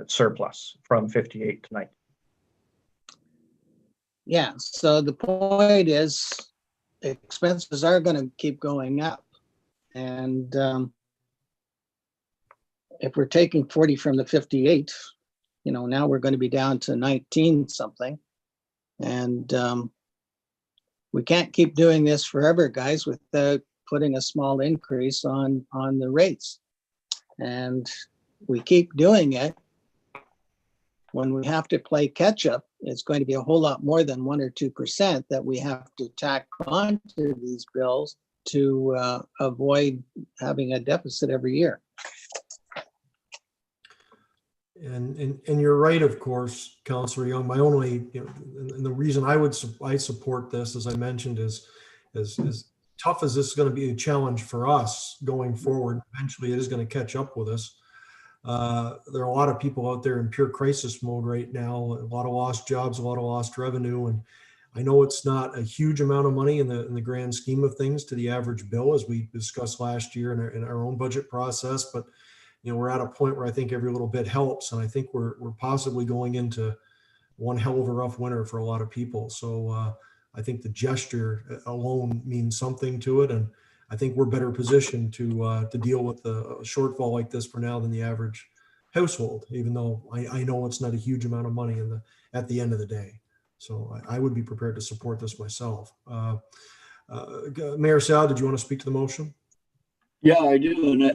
surplus from 58 to 90. Yeah, so the point is expenses are going to keep going up. And if we're taking 40 from the 58, now we're going to be down to 19 something. And we can't keep doing this forever, guys, without putting a small increase on the rates. And we keep doing it. When we have to play catch up, it's going to be a whole lot more than 1 or 2% that we have to tack onto these bills to avoid having a deficit every year. And you're right, of course, Councillor Young. My only, and the reason I support this, as I mentioned, is tough as this is going to be a challenge for us going forward. Eventually, it is going to catch up with us. There are a lot of people out there in pure crisis mode right now. A lot of lost jobs, a lot of lost revenue, and I know it's not a huge amount of money in the grand scheme of things to the average bill, as we discussed last year in our own budget process. But we're at a point where I think every little bit helps, and I think we're possibly going into one hell of a rough winter for a lot of people. So I think the gesture alone means something to it, and I think we're better positioned to deal with a shortfall like this for now than the average household, even though I know it's not a huge amount of money at the end of the day. So I would be prepared to support this myself. Mayor Sal, did you want to speak to the motion? Yeah, I do.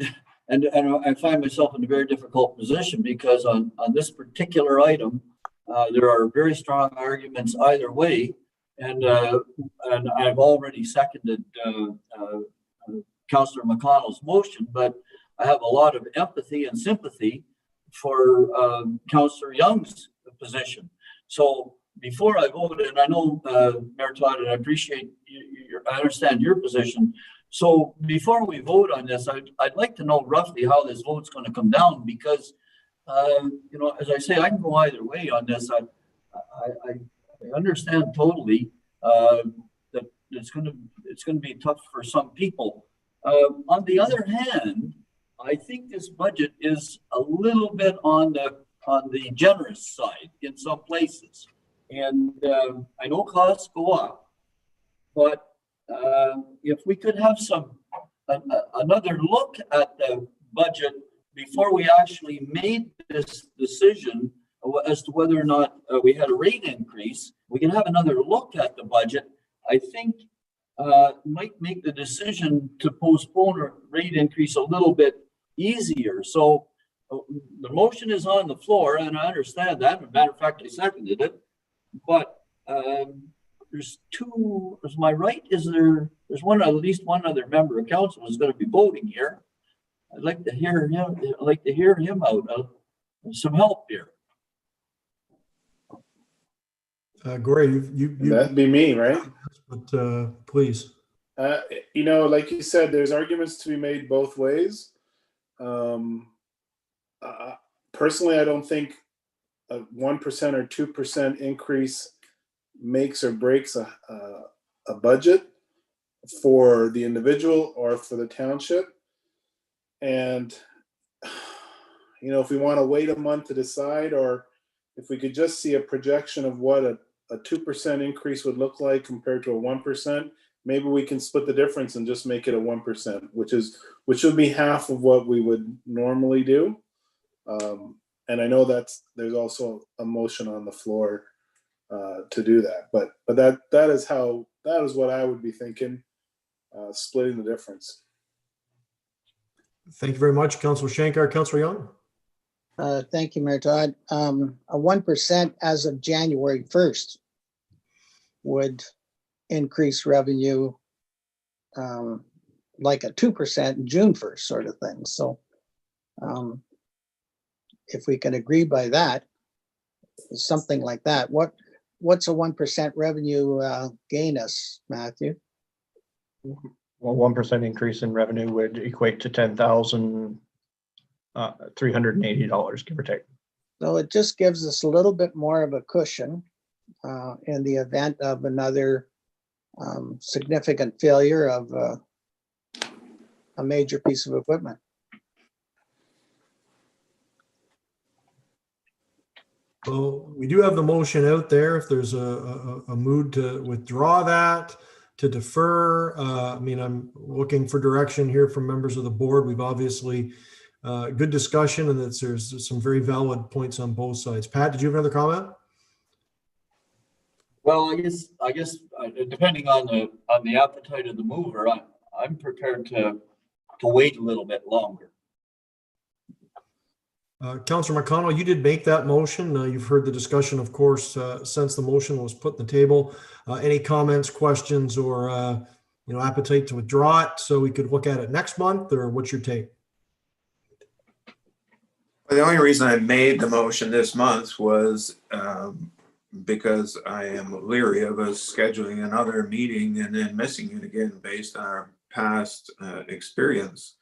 And I find myself in a very difficult position because on this particular item, there are very strong arguments either way. And I've already seconded Councillor McConnell's motion, but I have a lot of empathy and sympathy for Councillor Young's position. So before I vote, and I know Mayor Todd, and I appreciate I understand your position. So before we vote on this, I'd like to know roughly how this vote's going to come down, because as I say, I can go either way on this. I understand totally that it's going to be tough for some people. On the other hand, I think this budget is a little bit on the generous side in some places, and I know costs go up, but if we could have another look at the budget before we actually made this decision as to whether or not we had a rate increase, we can have another look at the budget. I think might make the decision to postpone a rate increase a little bit easier. So the motion is on the floor, and I understand that. As a matter of fact, I seconded it. But there's two. Is my right? There's at least one other member of council who's going to be voting here. I'd like to hear him. I'd like to hear him out. Some help here. Gorey, That'd be me, right? But please. Like you said, there's arguments to be made both ways. Personally, I don't think a 1% or 2% increase makes or breaks a budget for the individual or for the township. And if we want to wait a month to decide, or if we could just see a projection of what a 2% increase would look like compared to a 1%, maybe we can split the difference and just make it a 1%, which would be half of what we would normally do. And I know there's also a motion on the floor to do that, but that is what I would be thinking, splitting the difference. Thank you very much, Councillor Shankar. Councillor Young. Thank you, Mayor Todd. A 1% as of January 1st would increase revenue like a 2% June 1st sort of thing. So if we can agree by that, something like that. What's a 1% revenue gain us, Matthew? Well, 1% increase in revenue would equate to $10,380, give or take. So it just gives us a little bit more of a cushion in the event of another significant failure of a major piece of equipment. Well, we do have the motion out there. If there's a mood to withdraw that, to defer, I mean, I'm looking for direction here from members of the board. We've obviously good discussion, and there's some very valid points on both sides. Pat, did you have another comment? Well, I guess depending on the appetite of the mover, I'm prepared to wait a little bit longer. Councillor McConnell, you did make that motion. You've heard the discussion, of course, since the motion was put on the table. Any comments, questions, or appetite to withdraw it so we could look at it next month, or what's your take? Well, the only reason I made the motion this month was because I am leery of us scheduling another meeting and then missing it again based on our past experience.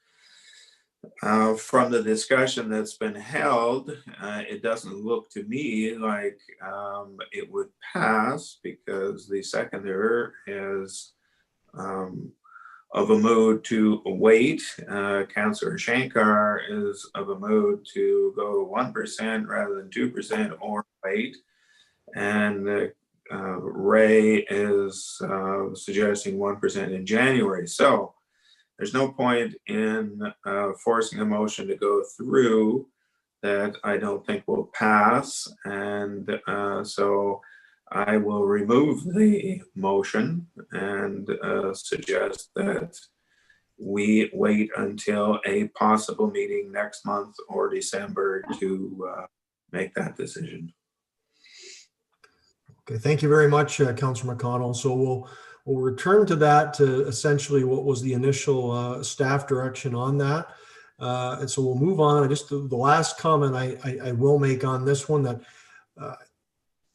From the discussion that's been held, it doesn't look to me like it would pass, because the seconder is of a mood to wait. Councillor Shankar is of a mood to go 1% rather than 2% or wait. And Ray is suggesting 1% in January. So there's no point in forcing a motion to go through that I don't think will pass. And so I will remove the motion and suggest that we wait until a possible meeting next month or December to make that decision. Okay, thank you very much, Councillor McConnell. So we'll return to that, to essentially what was the initial staff direction on that. And so we'll move on. Just the last comment I will make on this one, that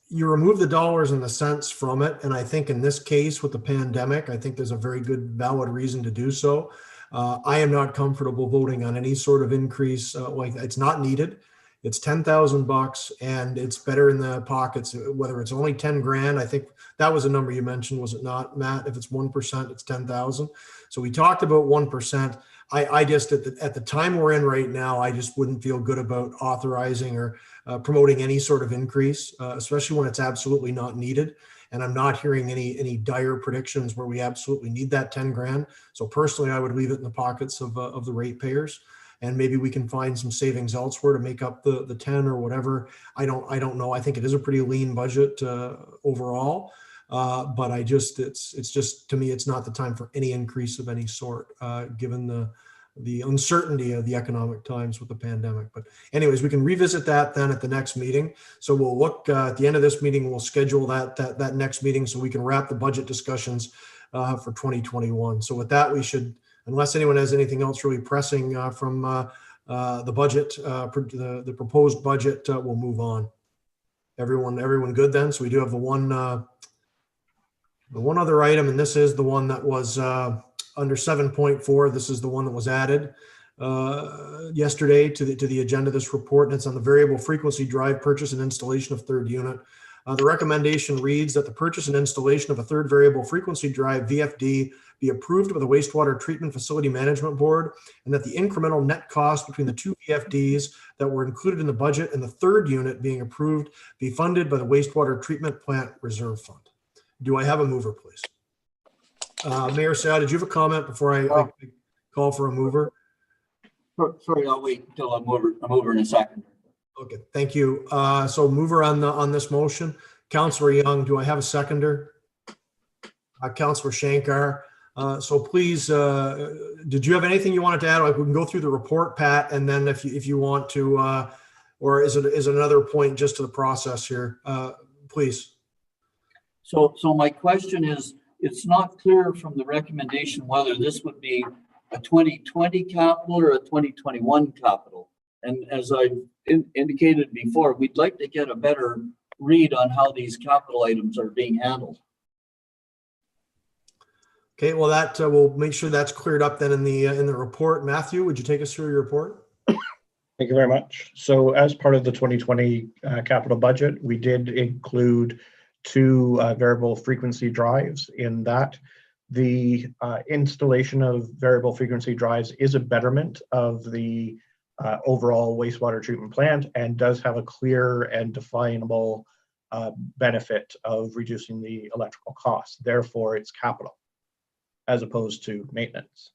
you remove the dollars and the cents from it. And I think in this case with the pandemic, I think there's a very good valid reason to do so. I am not comfortable voting on any sort of increase like that. It's not needed. It's $10,000 and it's better in the pockets, whether it's only 10 grand. I think that was a number you mentioned, was it not, Matt? If it's 1%, it's 10,000. So we talked about 1%. I just, at the time we're in right now, I just wouldn't feel good about authorizing or promoting any sort of increase, especially when it's absolutely not needed. And I'm not hearing any dire predictions where we absolutely need that 10 grand. So personally, I would leave it in the pockets of the ratepayers. And maybe we can find some savings elsewhere to make up the 10 or whatever. I don't know. I think it is a pretty lean budget overall, but it's just, to me, it's not the time for any increase of any sort, given the uncertainty of the economic times with the pandemic. But anyways, we can revisit that then at the next meeting. So we'll look at the end of this meeting. We'll schedule that next meeting so we can wrap the budget discussions for 2021. So with that, we should, unless anyone has anything else really pressing from the budget, the proposed budget, we'll move on. Everyone good then? So we do have the one other item, and this is the one that was under 7.4. This is the one that was added yesterday to the agenda, this report, and it's on the variable frequency drive purchase and installation of third unit. The recommendation reads that the purchase and installation of a third variable frequency drive VFD be approved by the Wastewater Treatment Facility Management Board, and that the incremental net cost between the two VFDs that were included in the budget and the third unit being approved be funded by the Wastewater Treatment Plant Reserve Fund. Do I have a mover, please? Mayor Sayah, did you have a comment before I call for a mover? Sorry, I'll wait until I'm over in a second. Okay, thank you. So mover on this motion, Councillor Young. Do I have a seconder? Councillor Shankar. So please, did you have anything you wanted to add? Like, we can go through the report, Pat, and then if you want to, or is it another point just to the process here? Please. So my question is, it's not clear from the recommendation whether this would be a 2020 capital or a 2021 capital. And as I indicated before, we'd like to get a better read on how these capital items are being handled. Okay, well, that we'll make sure that's cleared up then in the report. Matthew, would you take us through your report? Thank you very much. So as part of the 2020 capital budget, we did include 2 variable frequency drives in that. The installation of variable frequency drives is a betterment of the overall wastewater treatment plant and does have a clear and definable benefit of reducing the electrical costs. Therefore, it's capital as opposed to maintenance.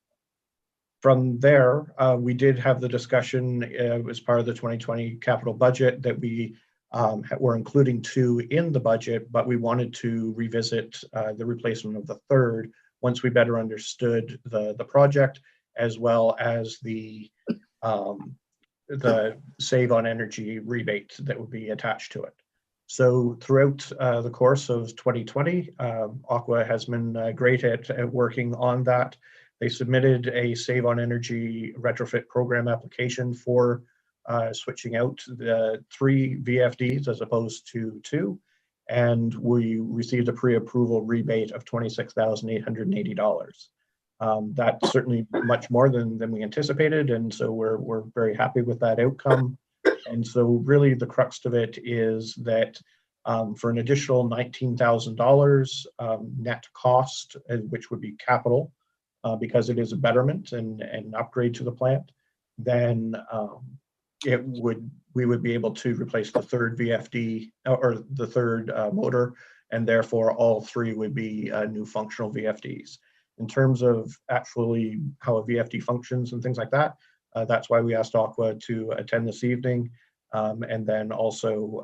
From there, we did have the discussion as part of the 2020 capital budget that we were including 2 in the budget, but we wanted to revisit the replacement of the 3rd once we better understood the project, as well as the save on energy rebate that would be attached to it. So throughout the course of 2020, Aqua has been great at working on that. They submitted a Save on Energy retrofit program application for switching out the 3 VFDs as opposed to 2. And we received a pre-approval rebate of $26,880. That's certainly much more than we anticipated. And so we're very happy with that outcome. And so really the crux of it is that for an additional $19,000 net cost, which would be capital, because it is a betterment and an upgrade to the plant, then we would be able to replace the 3rd VFD or the 3rd motor, and therefore all 3 would be new functional VFDs. In terms of actually how a VFD functions and things like that, that's why we asked Aqua to attend this evening. And then also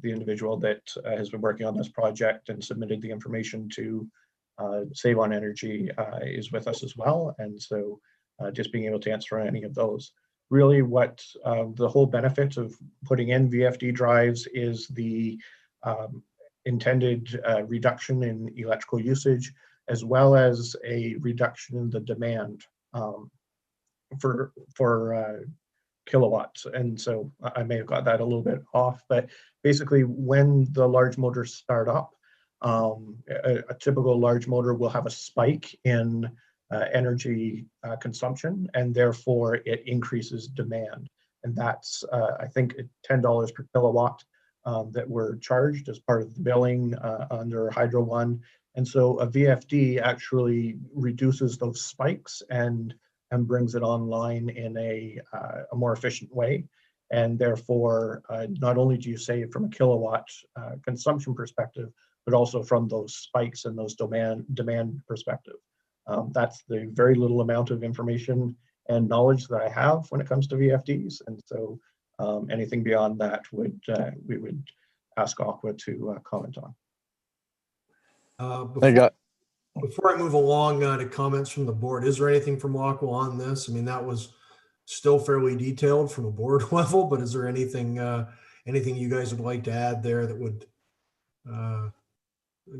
the individual that has been working on this project and submitted the information to Save on Energy is with us as well. And so just being able to answer any of those. Really what the whole benefit of putting in VFD drives is the intended reduction in electrical usage, as well as a reduction in the demand for kilowatts. And so I may have got that a little bit off, but basically when the large motors start up, a typical large motor will have a spike in energy consumption, and therefore it increases demand. And that's, I think, $10 per kilowatt that we're charged as part of the billing under Hydro One. And so a VFD actually reduces those spikes and brings it online in a more efficient way. And therefore, not only do you save from a kilowatt consumption perspective, but also from those spikes and those demand perspective. That's the very little amount of information and knowledge that I have when it comes to VFDs. And so anything beyond that we would ask Aqua to comment on. Before I move along to comments from the board, is there anything from Aqua on this? I mean, that was still fairly detailed from a board level, but is there anything you guys would like to add there that would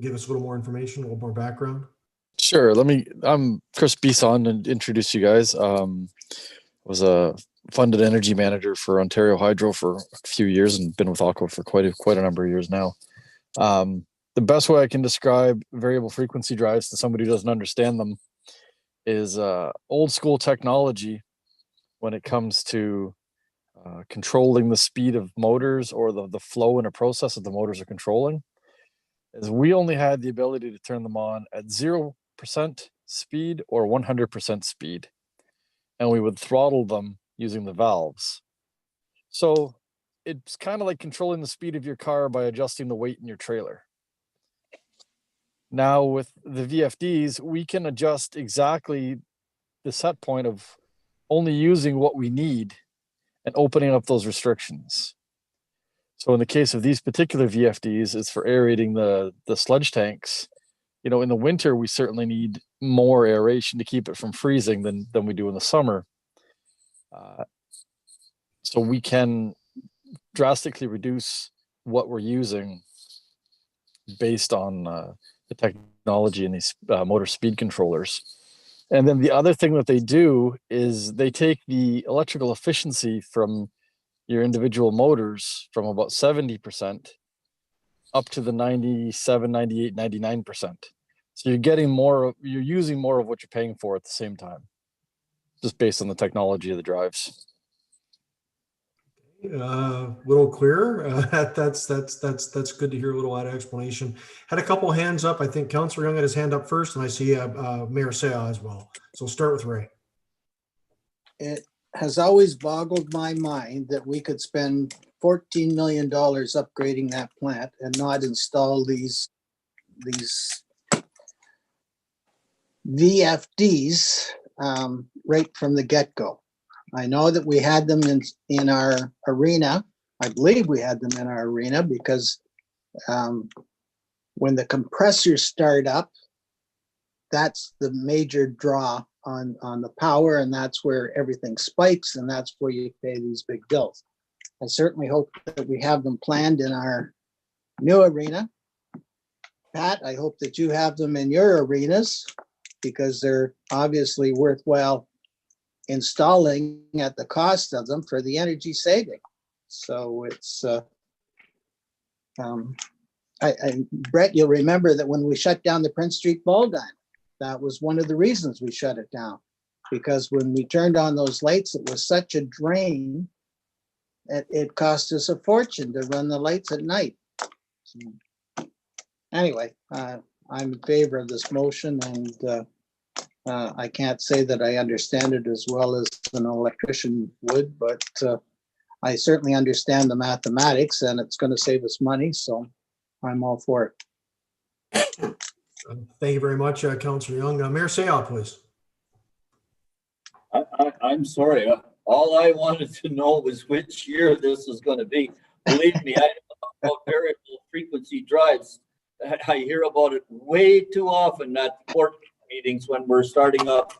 give us a little more information, a little more background? Sure. I'm Chris Bisson and introduce you guys. Was a funded energy manager for Ontario Hydro for a few years and been with Aqua for quite a number of years now. The best way I can describe variable frequency drives to somebody who doesn't understand them is old school technology when it comes to controlling the speed of motors or the flow in a process that the motors are controlling. Is we only had the ability to turn them on at 0% speed or 100% speed, and we would throttle them using the valves. So it's kind of like controlling the speed of your car by adjusting the weight in your trailer. Now with the VFDs, we can adjust exactly the set point of only using what we need and opening up those restrictions. So in the case of these particular VFDs, it's for aerating the sludge tanks. You know, in the winter, we certainly need more aeration to keep it from freezing than we do in the summer. So we can drastically reduce what we're using based on the technology in these motor speed controllers. And then the other thing that they do is they take the electrical efficiency from your individual motors from about 70% up to the 97, 98, 99%. So you're getting more, you're using more of what you're paying for at the same time, just based on the technology of the drives. Little clearer. That's good to hear. A little added explanation. Had a couple hands up. I think Councillor Young had his hand up first, and I see Mayor Seah as well. So start with Ray. It has always boggled my mind that we could spend $14 million upgrading that plant and not install these VFDs right from the get-go. I know that we had them in our arena. I believe we had them in our arena because when the compressors start up, that's the major draw on the power, and that's where everything spikes, and that's where you pay these big bills. I certainly hope that we have them planned in our new arena. Pat, I hope that you have them in your arenas because they're obviously worthwhile installing at the cost of them for the energy saving. So it's, Brett, you'll remember that when we shut down the Prince Street ball diamond, that was one of the reasons we shut it down. Because when we turned on those lights, it was such a drain, it cost us a fortune to run the lights at night. So, anyway, I'm in favor of this motion, and I can't say that I understand it as well as an electrician would, but I certainly understand the mathematics, and it's going to save us money, so I'm all for it. Thank you very much, Councillor Young. Mayor Seah, please. I'm sorry. All I wanted to know was which year this is going to be. Believe me, I don't know about variable frequency drives. I hear about it way too often at port meetings when we're starting up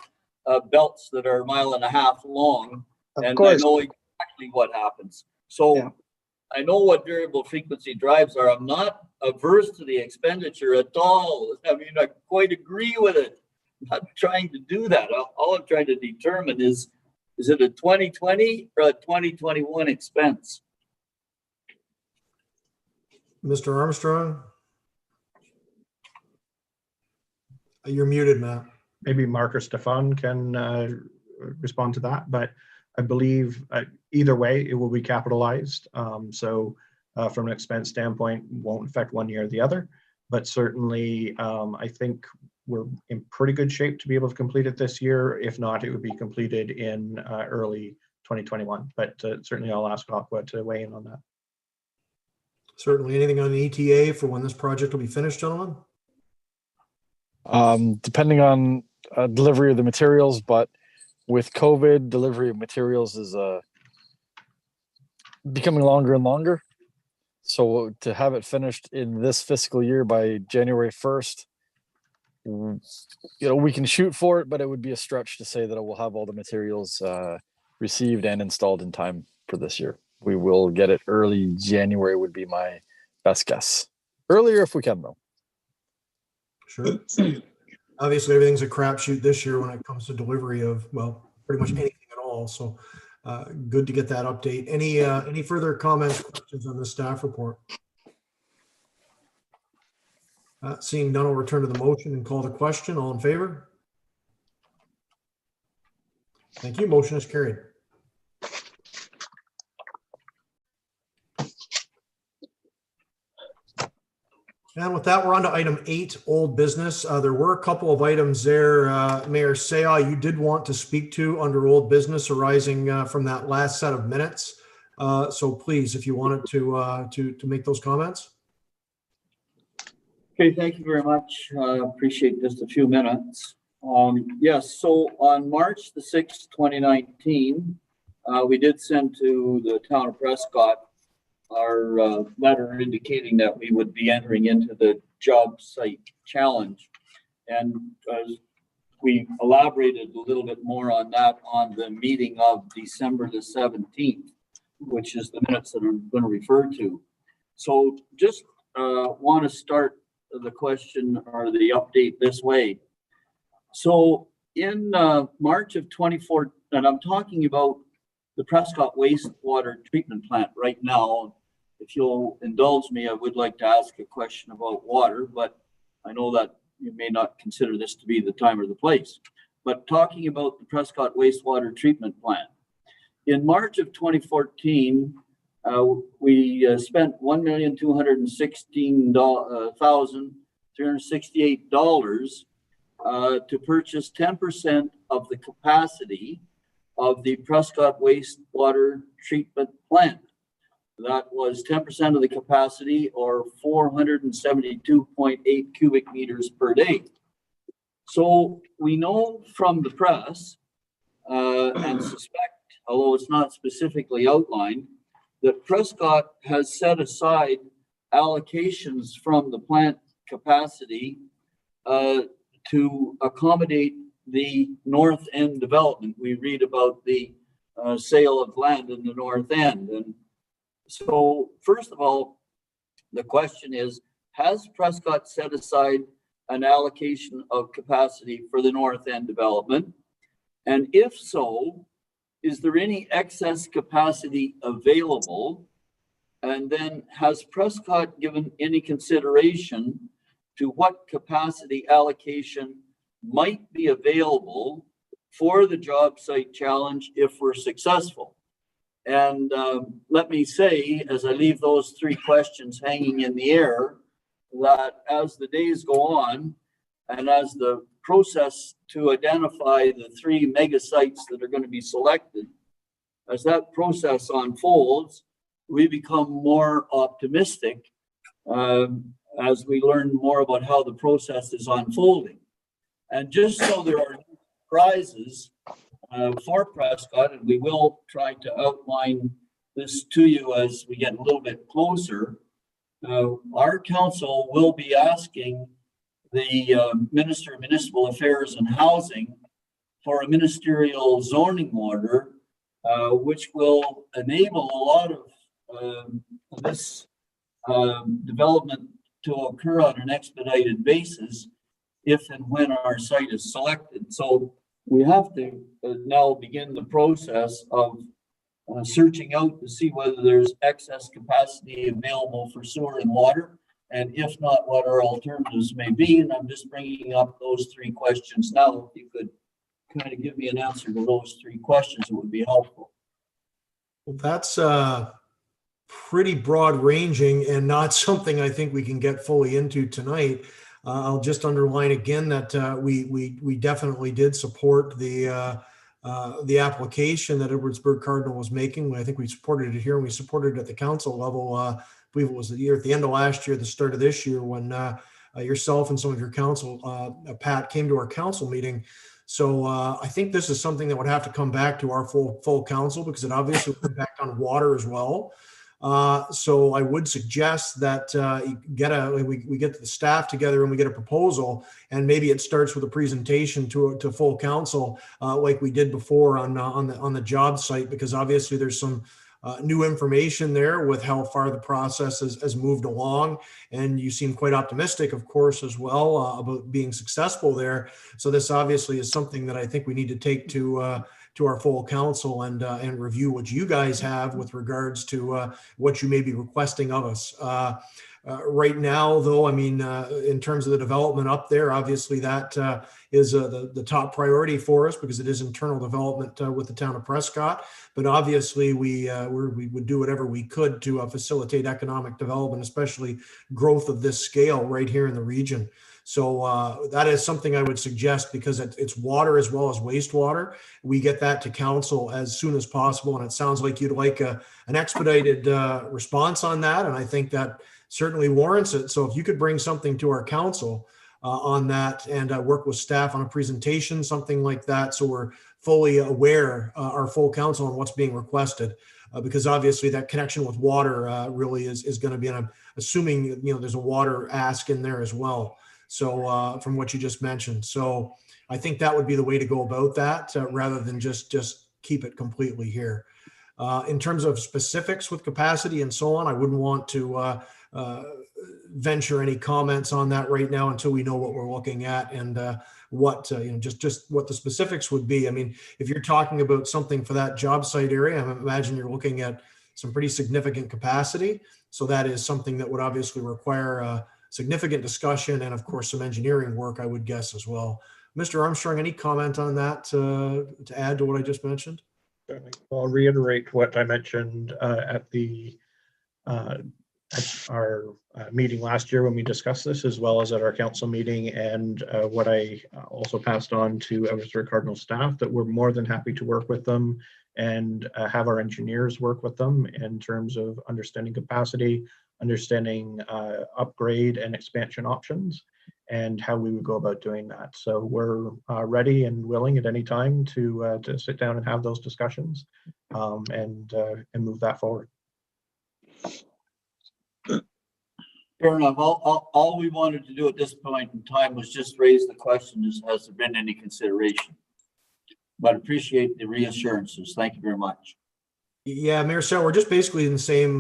belts that are 1.5 miles long. Of course. I know exactly what happens. So yeah. I know what variable frequency drives are. I'm not averse to the expenditure at all. I mean, I quite agree with it. I'm not trying to do that. All I'm trying to determine is it a 2020 or a 2021 expense? Mr. Armstrong? You're muted, Matt. Maybe Mark or Stefan can respond to that, but I believe either way it will be capitalized. So from an expense standpoint, won't affect one year or the other, but certainly I think we're in pretty good shape to be able to complete it this year. If not, it would be completed in early 2021, but certainly I'll ask Aqua to weigh in on that. Certainly. Anything on the ETA for when this project will be finished, gentlemen? Depending on delivery of the materials, but with COVID, delivery of materials is becoming longer and longer. So to have it finished in this fiscal year by January 1st, we can shoot for it, but it would be a stretch to say that it will have all the materials received and installed in time for this year. We will get it early January would be my best guess. Earlier if we can, though. Sure. Obviously, everything's a crapshoot this year when it comes to delivery of, well, pretty much anything at all. So good to get that update. Any further comments, questions on the staff report? Seeing none, I'll return to the motion and call the question. All in favor? Thank you. Motion is carried. And with that, we're on to item 8, old business. There were a couple of items there, Mayor Seah, you did want to speak to under old business arising from that last set of minutes. So please, if you wanted to make those comments. Okay, thank you very much. Appreciate just a few minutes. Yes, so on March the 6th, 2019, we did send to the town of Prescott our letter indicating that we would be entering into the job site challenge. And we elaborated a little bit more on that on the meeting of December the 17th, which is the minutes that I'm going to refer to. So just want to start the question or the update this way. So in March of 2014, and I'm talking about the Prescott wastewater treatment plant right now. If you'll indulge me, I would like to ask a question about water, but I know that you may not consider this to be the time or the place. But talking about the Prescott wastewater treatment plant, in March of 2014, we spent $1,216,368 to purchase 10% of the capacity of the Prescott wastewater treatment plant. That was 10% of the capacity, or 472.8 cubic meters per day. So we know from the press and suspect, although it's not specifically outlined, that Prescott has set aside allocations from the plant capacity to accommodate the North End development. We read about the sale of land in the North End. And so, first of all, the question is, has Prescott set aside an allocation of capacity for the North End development? And if so, is there any excess capacity available? And then has Prescott given any consideration to what capacity allocation might be available for the job site challenge if we're successful? And let me say, as I leave those three questions hanging in the air, that as the days go on and as the process to identify the three mega sites that are going to be selected, as that process unfolds, we become more optimistic as we learn more about how the process is unfolding. And just so there are no surprises for Prescott, and we will try to outline this to you as we get a little bit closer, our council will be asking the Minister of Municipal Affairs and Housing for a ministerial zoning order, which will enable a lot of this development to occur on an expedited basis if and when our site is selected. So we have to now begin the process of searching out to see whether there's excess capacity available for sewer and water, and if not, what our alternatives may be. And I'm just bringing up those three questions now. If you could kind of give me an answer to those three questions, it would be helpful. Well, that's pretty broad ranging and not something I think we can get fully into tonight. I'll just underline again that we definitely did support the application that Edwardsburg Cardinal was making. I think we supported it here, and we supported it at the council level. I believe it was the year at the end of last year, the start of this year, when yourself and some of your council, Pat, came to our council meeting. So I think this is something that would have to come back to our full council, because it obviously would impact on water as well. So I would suggest that we get the staff together and we get a proposal, and maybe it starts with a presentation to full council, like we did before on the job site, because obviously there's some new information there with how far the process has moved along, and you seem quite optimistic, of course, as well about being successful there. So this obviously is something that I think we need to take to our full council and review what you guys have with regards to what you may be requesting of us. Right now, though, I mean, in terms of the development up there, obviously that is the top priority for us, because it is internal development with the town of Prescott. But obviously, we would do whatever we could to facilitate economic development, especially growth of this scale right here in the region. So that is something I would suggest, because it's water as well as wastewater. We get that to council as soon as possible. And it sounds like you'd like an expedited response on that. And I think that certainly warrants it. So if you could bring something to our council on that, and work with staff on a presentation, something like that, so we're fully aware, our full council, on what's being requested. Because obviously that connection with water really is going to be, and I'm assuming, there's a water ask in there as well. So from what you just mentioned. So I think that would be the way to go about that, rather than just keep it completely here. In terms of specifics with capacity and so on, I wouldn't want to venture any comments on that right now until we know what we're looking at and what just what the specifics would be. I mean, if you're talking about something for that job site area, I imagine you're looking at some pretty significant capacity. So that is something that would obviously require significant discussion and, of course, some engineering work, I would guess, as well. Mr. Armstrong, any comment on that to add to what I just mentioned? I'll reiterate what I mentioned at our meeting last year when we discussed this, as well as at our council meeting, and what I also passed on to Eversler Cardinal staff, that we're more than happy to work with them and have our engineers work with them in terms of understanding capacity, understanding upgrade and expansion options, and how we would go about doing that. So we're ready and willing at any time to sit down and have those discussions and move that forward. Fair enough. All we wanted to do at this point in time was just raise the question: has there been any consideration? But appreciate the reassurances. Thank you very much. Yeah, Mayor Sal, we're just basically in the same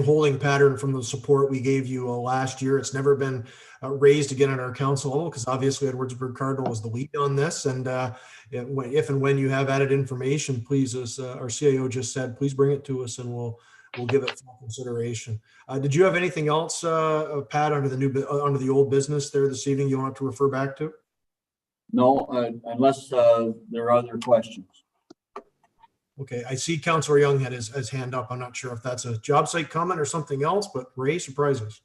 holding pattern from the support we gave you last year. It's never been raised again at our council level because obviously Edwardsburg Cardinal was the lead on this. And if and when you have added information, please, as our CIO just said, please bring it to us and we'll give it full consideration. Did you have anything else, Pat, under the old business there this evening you want to refer back to? No, unless there are other questions. Okay, I see Councillor Young had his hand up. I'm not sure if that's a job site comment or something else, but Ray, surprises.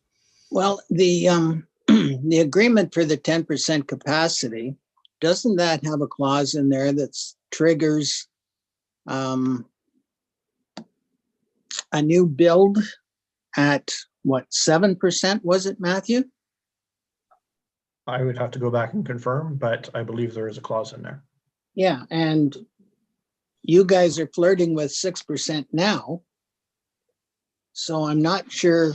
Well, the the agreement for the 10% capacity, doesn't that have a clause in there that triggers a new build at what, 7%, was it, Matthew? I would have to go back and confirm, but I believe there is a clause in there. Yeah, and you guys are flirting with 6% now. So I'm not sure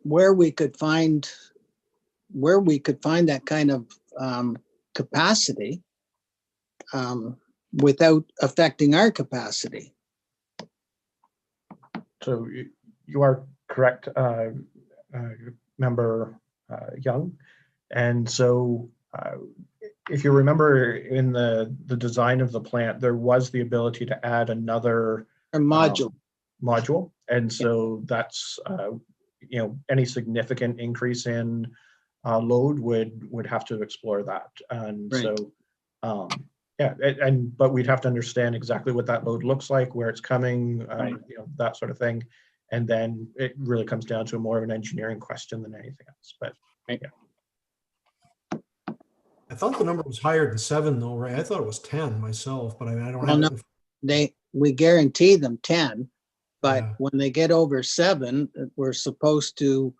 where we could find that kind of capacity without affecting our capacity. So you are correct, Member Young. And so if you remember in the design of the plant, there was the ability to add another module. And so that's, any significant increase in load would have to explore that. And right. So, but we'd have to understand exactly what that load looks like, where it's coming, right. That sort of thing. And then it really comes down to more of an engineering question than anything else. But yeah. I thought the number was higher than 7 though, right? I thought it was 10 myself, but I don't well, have no, we guarantee them 10, but yeah. When they get over 7, we're supposed to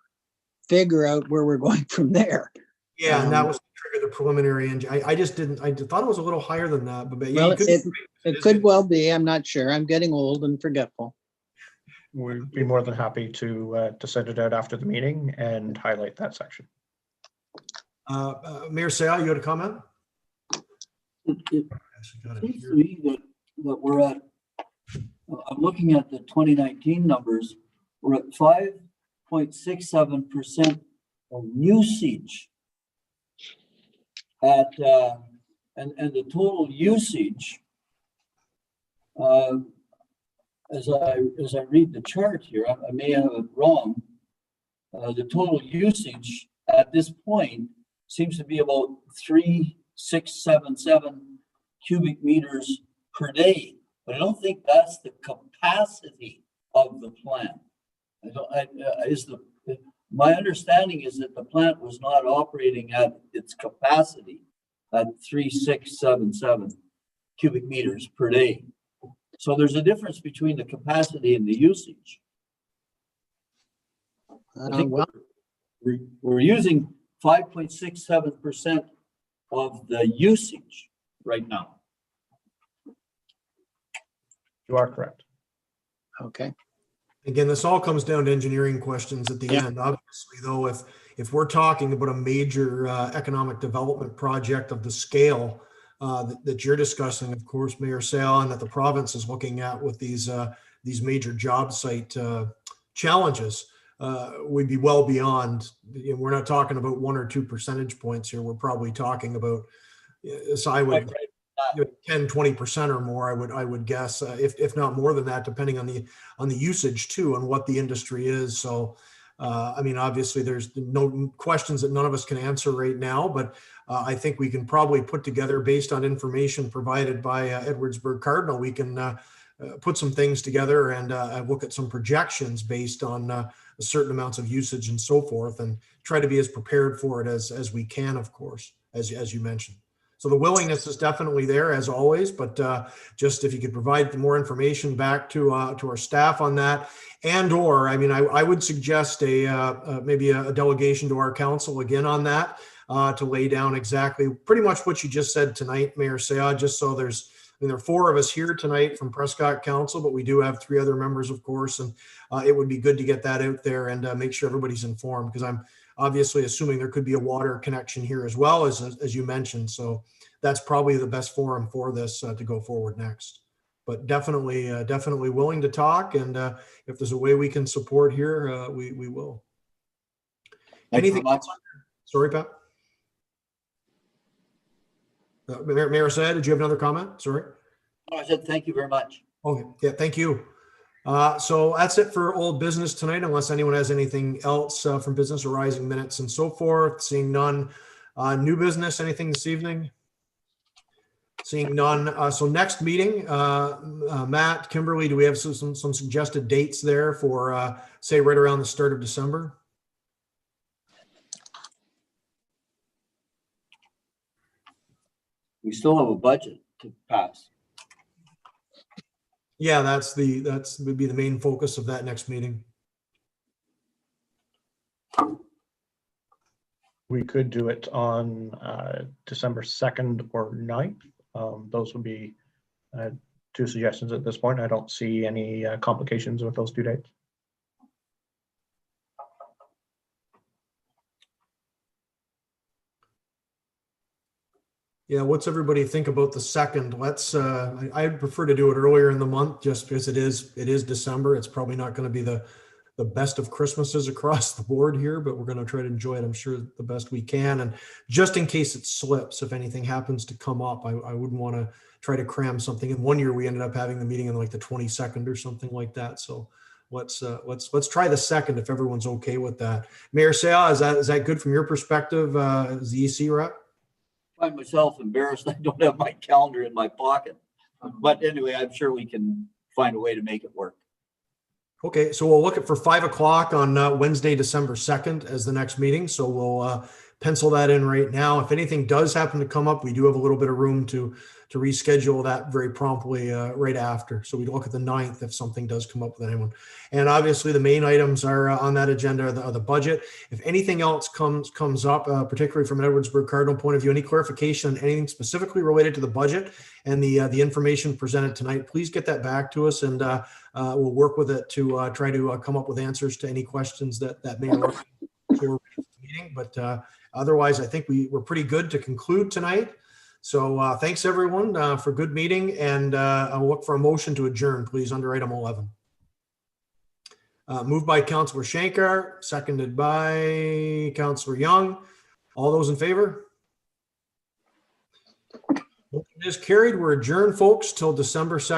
figure out where we're going from there. Yeah, and that was to trigger the preliminary engine. I thought it was a little higher than that, but yeah, well, it could well be. I'm not sure. I'm getting old and forgetful. We'd be more than happy to send it out after the meeting and highlight that section. Mayor Sayal, you had a comment? It seems to me that we're at, I'm looking at the 2019 numbers, we're at 5.67% of usage at, and the total usage, as I read the chart here, I may have it wrong, the total usage at this point seems to be about 3,677 cubic meters per day, but I don't think that's the capacity of the plant. My understanding is that the plant was not operating at its capacity at 3,677 cubic meters per day. So there's a difference between the capacity and the usage. I think we're using 5.67% of the usage right now. You are correct. Okay. Again, this all comes down to engineering questions at the end. Obviously, though, if we're talking about a major economic development project of the scale that you're discussing, of course, Mayor Sayal, and that the province is looking at with these major job site challenges, we'd be well beyond. We're not talking about 1 or 2 percentage points here. We're probably talking about, so I would 10, 20% or more. I would guess, if not more than that, depending on the usage too and what the industry is. So, I mean, obviously, there's no questions that none of us can answer right now, but I think we can probably put together, based on information provided by Edwardsburg Cardinal, we can put some things together and look at some projections based on certain amounts of usage and so forth, and try to be as prepared for it as we can, of course, as you mentioned. So the willingness is definitely there, as always, but just if you could provide more information back to our staff on that, and/or, I mean, I would suggest maybe a delegation to our council again on that, to lay down exactly pretty much what you just said tonight, Mayor Seah, just so there are 4 of us here tonight from Prescott Council, but we do have 3 other members, of course, and it would be good to get that out there and make sure everybody's informed, because I'm obviously assuming there could be a water connection here as well, as you mentioned. So that's probably the best forum for this to go forward next. But definitely willing to talk, and if there's a way we can support here, we will. Anything else? Sorry, Pat. Mayor Seah, did you have another comment? Sorry. No, I said thank you very much. Okay. Yeah, thank you. So that's it for old business tonight, unless anyone has anything else from business arising, minutes and so forth. Seeing none. New business, anything this evening? Seeing none. So next meeting, Matt, Kimberly, do we have some suggested dates there for, say, right around the start of December? We still have a budget to pass. Yeah, that's would be the main focus of that next meeting. We could do it on December 2nd or 9th. Those would be 2 suggestions at this point. I don't see any complications with those 2 dates. Yeah, what's everybody think about the 2nd? Let's, I'd prefer to do it earlier in the month, just because it is December. It's probably not going to be the best of Christmases across the board here, but we're going to try to enjoy it, I'm sure, the best we can. And just in case it slips, if anything happens to come up, I wouldn't want to try to cram something in. One year we ended up having the meeting on like the 22nd or something like that. So let's try the 2nd if everyone's okay with that. Mayor Seah, is that good from your perspective as the EC rep? I find myself embarrassed I don't have my calendar in my pocket. But anyway, I'm sure we can find a way to make it work. Okay, so we'll look at for 5 o'clock on Wednesday, December 2nd as the next meeting. So we'll pencil that in right now. If anything does happen to come up, we do have a little bit of room to reschedule that very promptly right after. So we'd look at the 9th if something does come up with anyone. And obviously the main items are on that agenda are the budget. If anything else comes up, particularly from an Edwardsburg Cardinal point of view, any clarification on anything specifically related to the budget and the information presented tonight, please get that back to us, and we'll work with it to try to come up with answers to any questions that may arise before the meeting. But otherwise, I think we're pretty good to conclude tonight. So thanks everyone for good meeting, and I'll look for a motion to adjourn, please, under item 11. Moved by Councillor Shankar, seconded by Councillor Young. All those in favor? Motion is carried. We're adjourned, folks, till December 2nd.